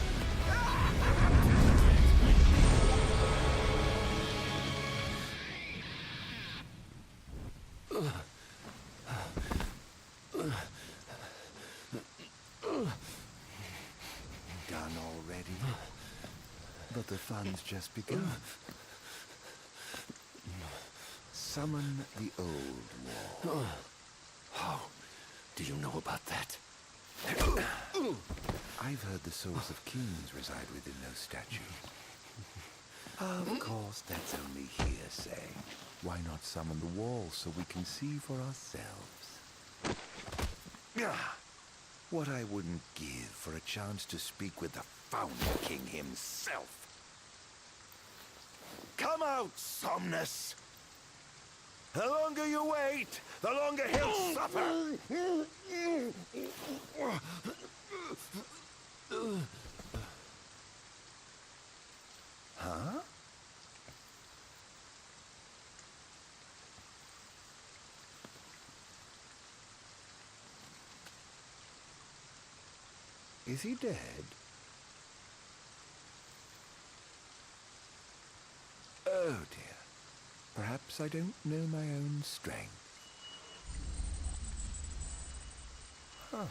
Done already? But the fun's just begun. Summon the old wall. How do you know about that? I've heard the souls of kings reside within those statues. Of course, that's only hearsay. Why not summon the wall so we can see for ourselves? What I wouldn't give for a chance to speak with the Founder King himself. Come out, Somnus! The longer you wait, the longer he'll suffer! Huh? Is he dead? Oh dear. Perhaps I don't know my own strength. Huh.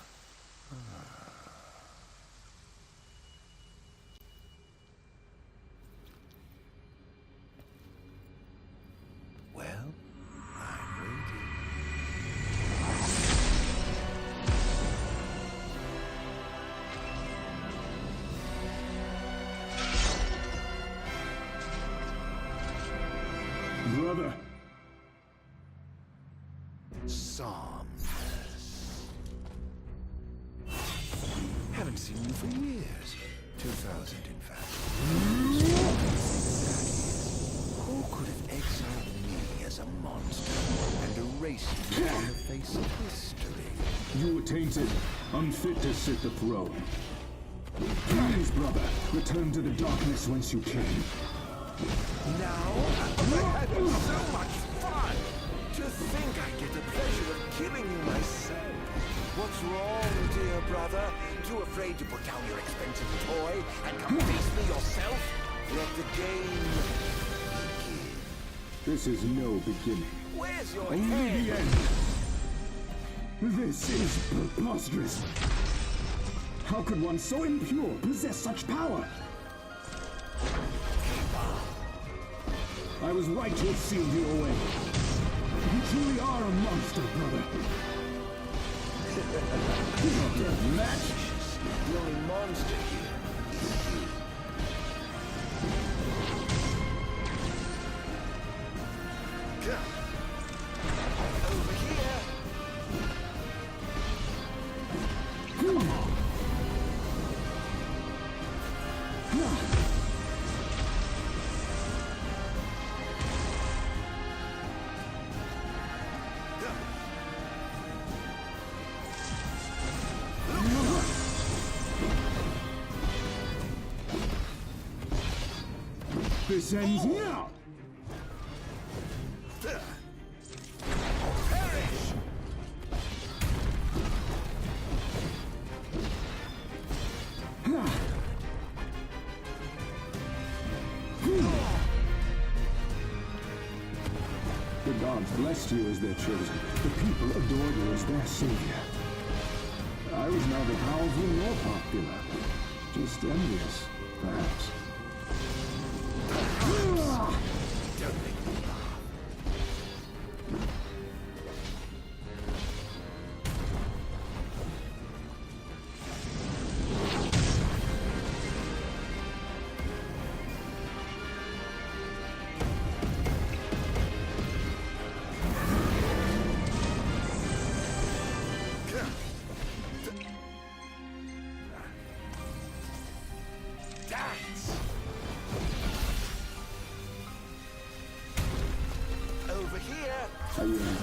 Well, I'm waiting. Brother. Somnus. Haven't seen you for years. 2000, in fact. Who could have exiled me as a monster and erased me from the face of history? You were tainted, unfit to sit the throne. Please, brother, return to the darkness whence you came. Now, we're having so much fun! To think I get the pleasure of killing you myself. What's wrong, dear brother? Too afraid to put down your expensive toy and come face me yourself? Let the game begin. This is no beginning. Where's your Only head? the end. This is preposterous. How could one so impure possess such power? I was right to have sealed you away. You truly are a monster, brother. Not a match. The only monster here is you. Over here. This ends now! Perish! The gods blessed you as their chosen. The people adored you as their savior. I was neither powerful nor popular. Just envious, perhaps. Don't make me laugh.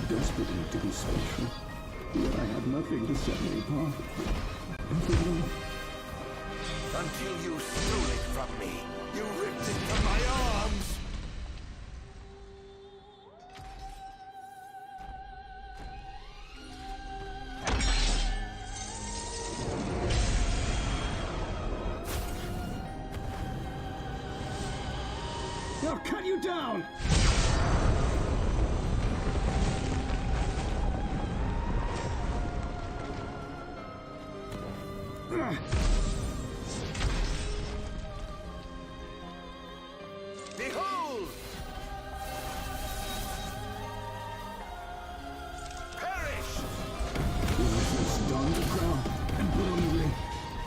desperately to be special, yet I had nothing to set me apart. Until you stole it from me. You ripped it from my arms! I'll cut you down! Behold! Perish! When I first donned the crown and put on the ring,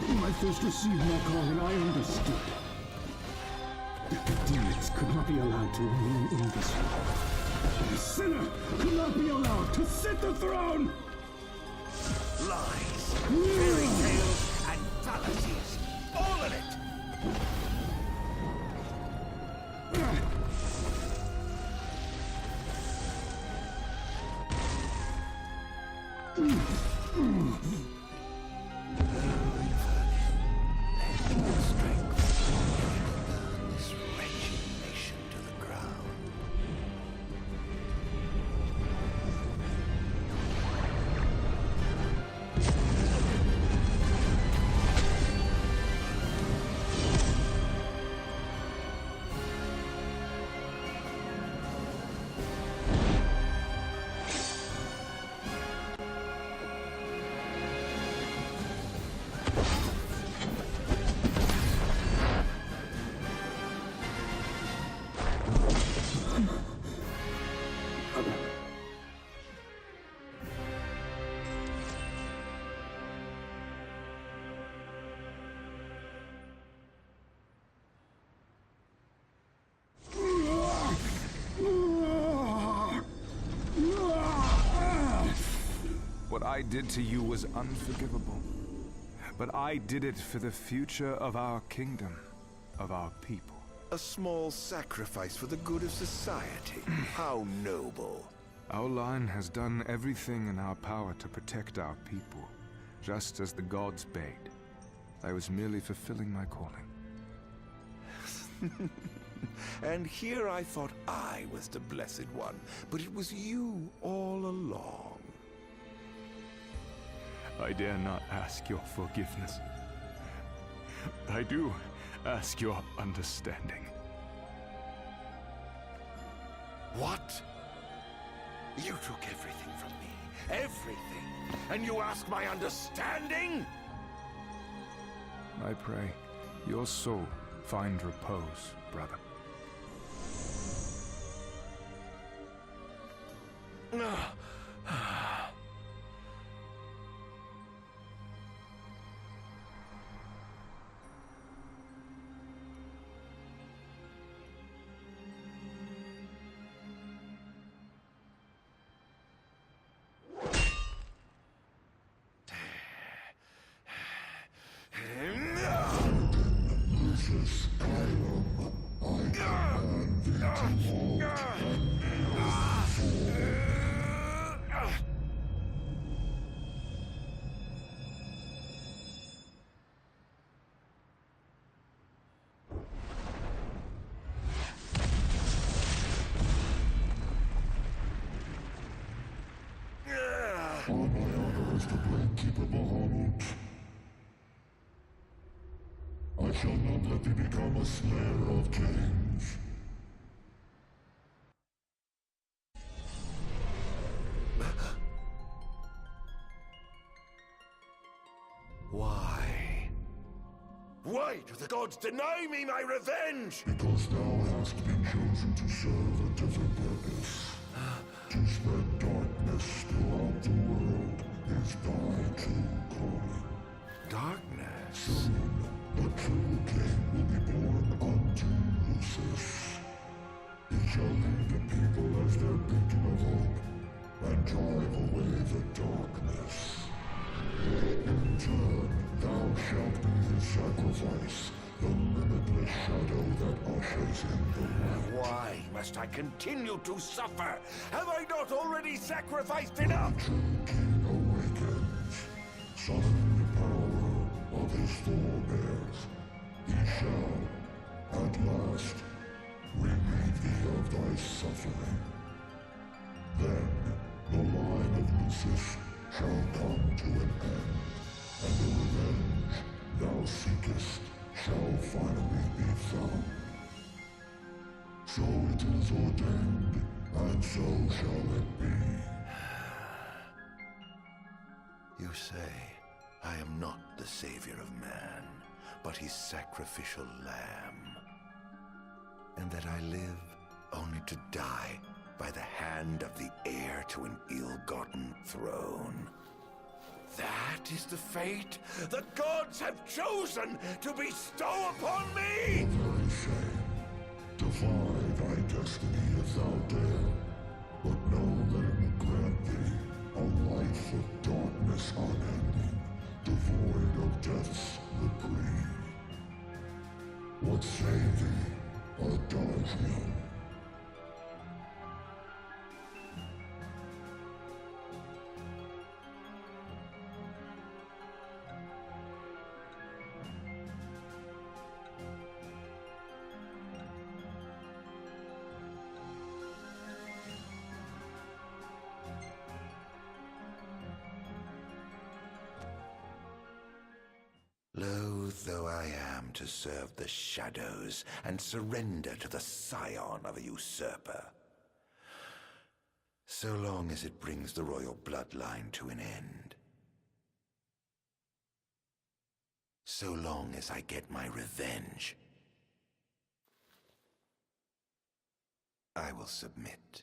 when I first received my calling, I understood that the demons could not be allowed to remain in this world. The sinner could not be allowed to sit the throne! Lies, fairy tales, and fallacies. All of it! What I did to you was unforgivable. But I did it for the future of our kingdom, of our people. A small sacrifice for the good of society. How noble. Our line has done everything in our power to protect our people, just as the gods bade. I was merely fulfilling my calling. And here I thought I was the blessed one, but it was you all along. I dare not ask your forgiveness. I do ask your understanding. What? You took everything from me. Everything. And you ask my understanding? I pray your soul find repose, brother. On my honor as the Great Keeper Bahamut, I shall not let thee become a slayer of kings. Why? Why do the gods deny me my revenge? Because thou hast been chosen to serve a different purpose. To spread darkness throughout the world is thy true calling. Darkness? Soon, the true king will be born unto Lucis. He shall lead the people as their beacon of hope, and drive away the darkness. In turn, thou shalt be his sacrifice, The limitless shadow that ushers in the light. Why must I continue to suffer? Have I not already sacrificed enough? The king awakens, summoning the power of his forebears. He shall, at last, relieve thee of thy suffering. Then the line of Lucis shall come to an end, and the revenge thou seekest shall finally be found. So it is ordained, and so shall it be. You say I am not the savior of man, but his sacrificial lamb, and that I live only to die by the hand of the heir to an ill-gotten throne. That is the fate the gods have chosen to bestow upon me! Very shame. Defy thy destiny if thou dare, but know that it will grant thee a life of darkness unending, devoid of death's reprieve. What say thee, Adagio? Loath though I am to serve the shadows and surrender to the scion of a usurper, so long as it brings the royal bloodline to an end, so long as I get my revenge, I will submit.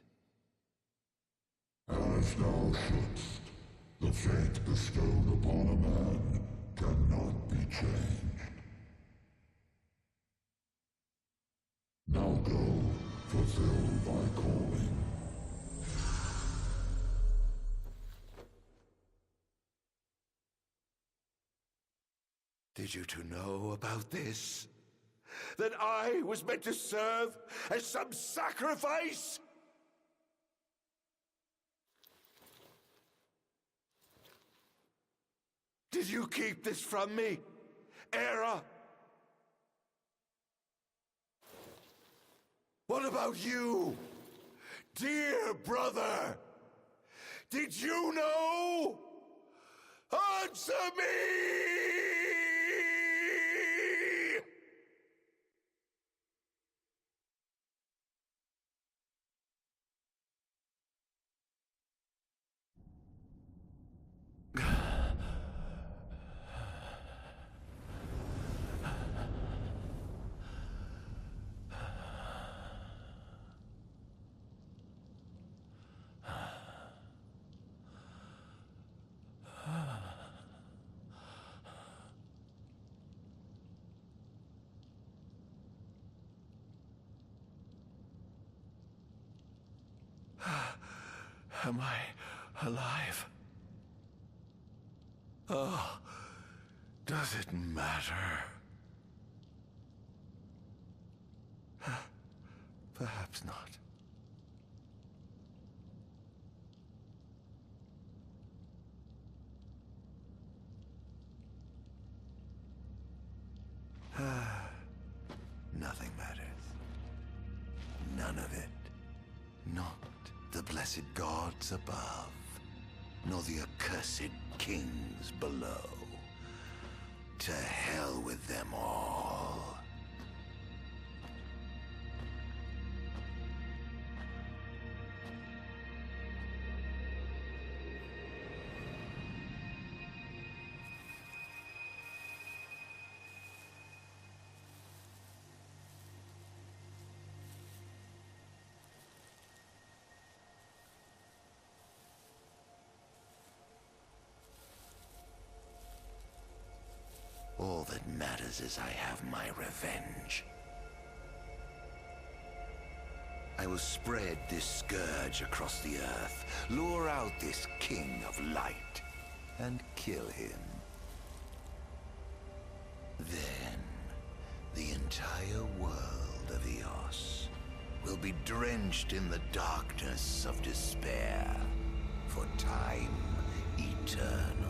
As thou shouldst, the fate bestowed upon a man cannot be changed. Now go, fulfill thy calling. Did you two know about this? That I was meant to serve as some sacrifice? Did you keep this from me, Era? What about you, dear brother? Did you know? Answer me! Am I alive? Oh, does it matter? Perhaps not. Nothing matters. None of it. Not the blessed gods above, nor the accursed kings below. To hell with them all. All that matters is I have my revenge. I will spread this scourge across the earth, lure out this king of light, and kill him. entire world of Eos will be drenched in the darkness of despair for time eternal.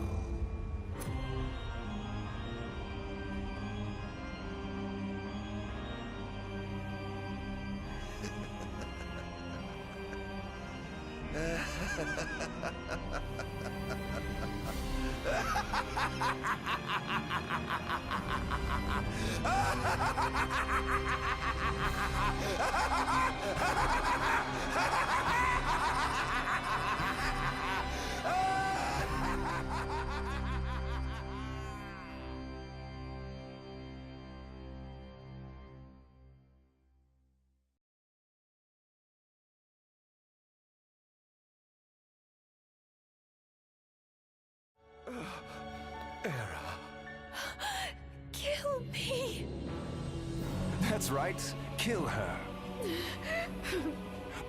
Kill me! That's right. Kill her.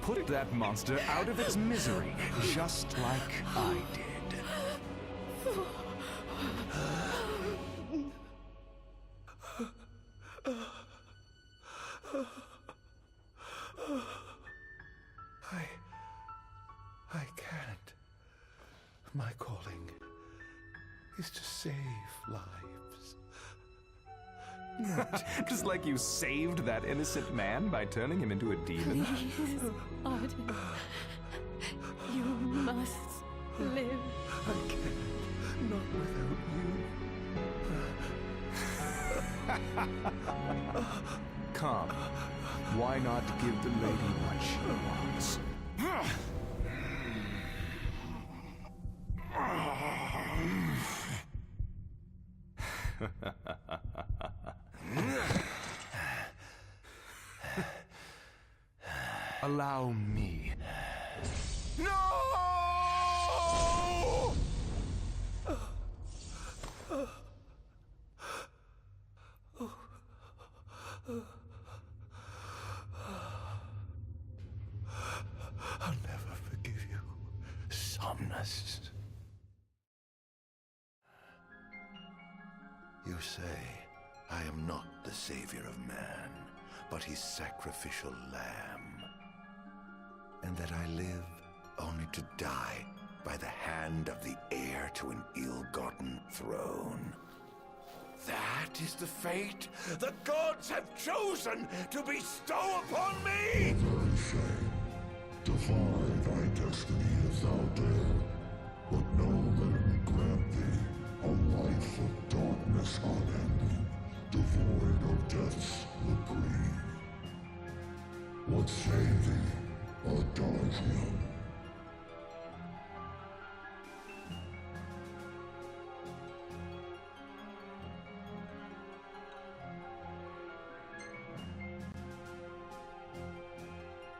Put that monster out of its misery, just like I did. I can't. My calling is to save lives. Just like you saved that innocent man by turning him into a demon. Please, Ardyn. You must live. I can't. Not without you. Come. Why not give the lady what she wants? Allow me. No! I'll never forgive you, Somnus. You say I am not the savior of man, but his sacrificial lamb, and that I live only to die by the hand of the heir to an ill-gotten throne. That is the fate the gods have chosen to bestow upon me! Very shame. Defy thy destiny if thou dare, but know that it will grant thee a life of darkness unending, devoid of death's reprieve. What say thee, Ardyn?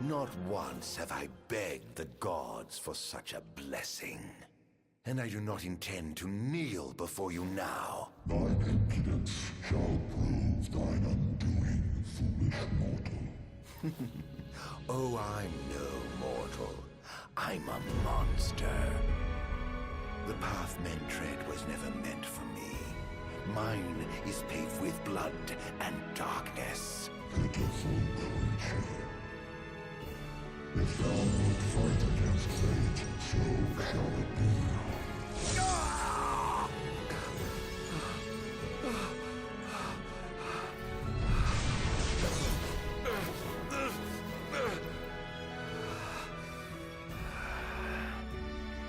Not once have I begged the gods for such a blessing. And I do not intend to kneel before you now. Thine impudence shall prove thine undoing, foolish mortal. Oh, I'm no mortal. I'm a monster. The path men tread was never meant for me. Mine is paved with blood and darkness. Pitiful creature. If thou wilt fight against fate, so shall it be.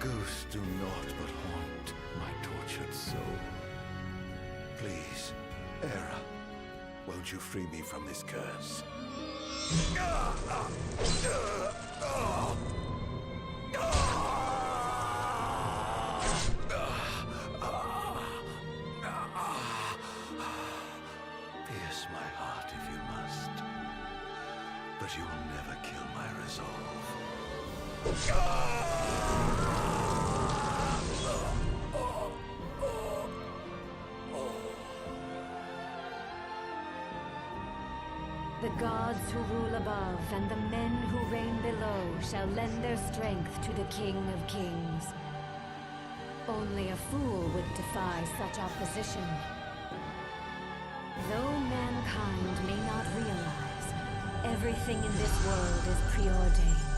Ghosts do naught but haunt my tortured soul. Please, Era, won't you free me from this curse? Pierce my heart if you must, but you will never kill my resolve. The gods who rule above and the men who reign below shall lend their strength to the King of Kings. Only a fool would defy such opposition. Though mankind may not realize, everything in this world is preordained.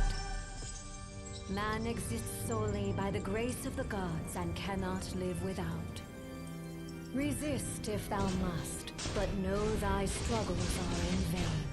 Man exists solely by the grace of the gods and cannot live without. Resist if thou must, but know thy struggles are in vain.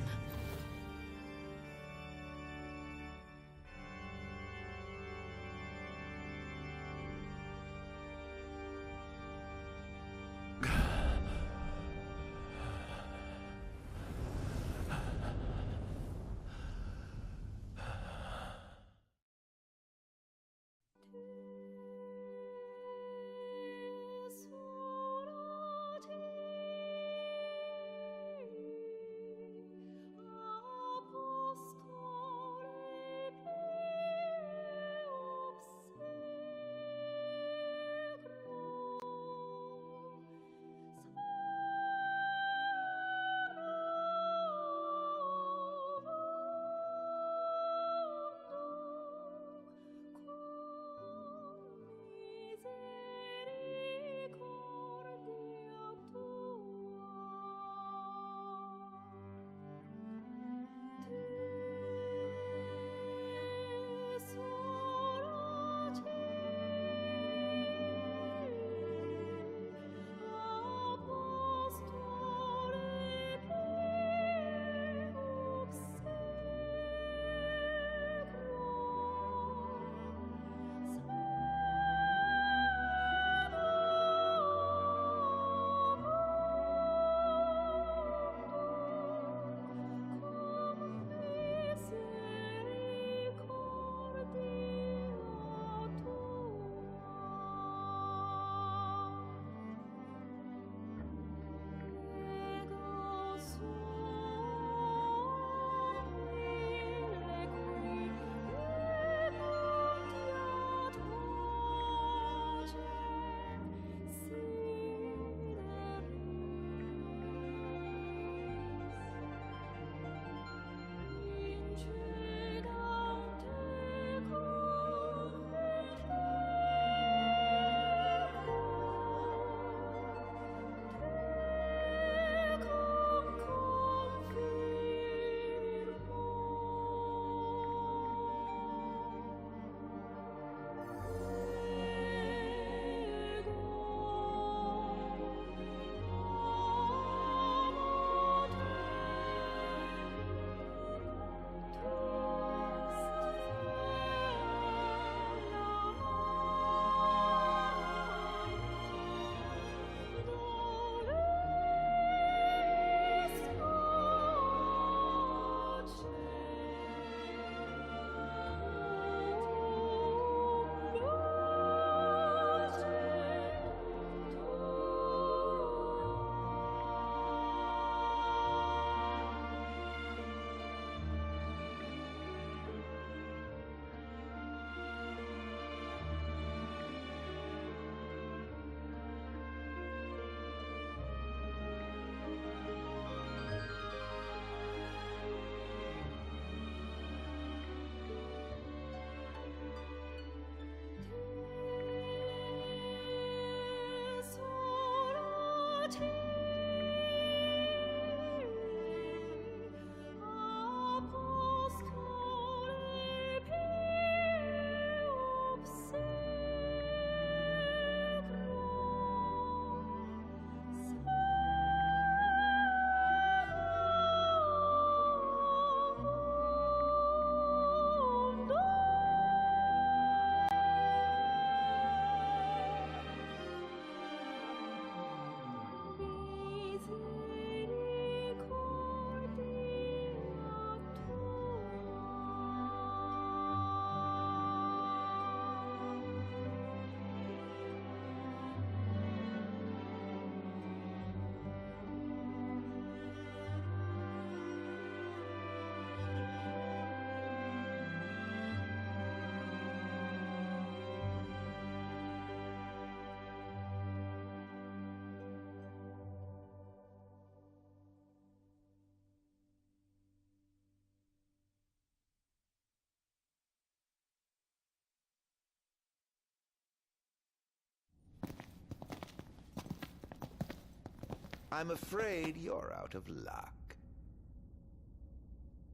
I'm afraid you're out of luck.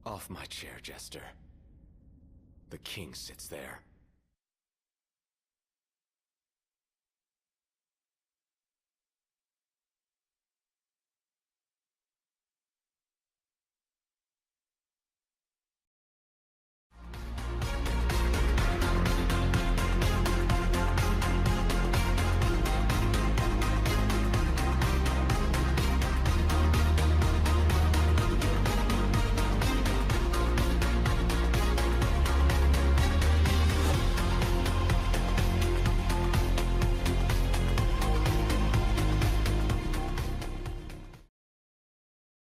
Off my chair, Jester. The king sits there,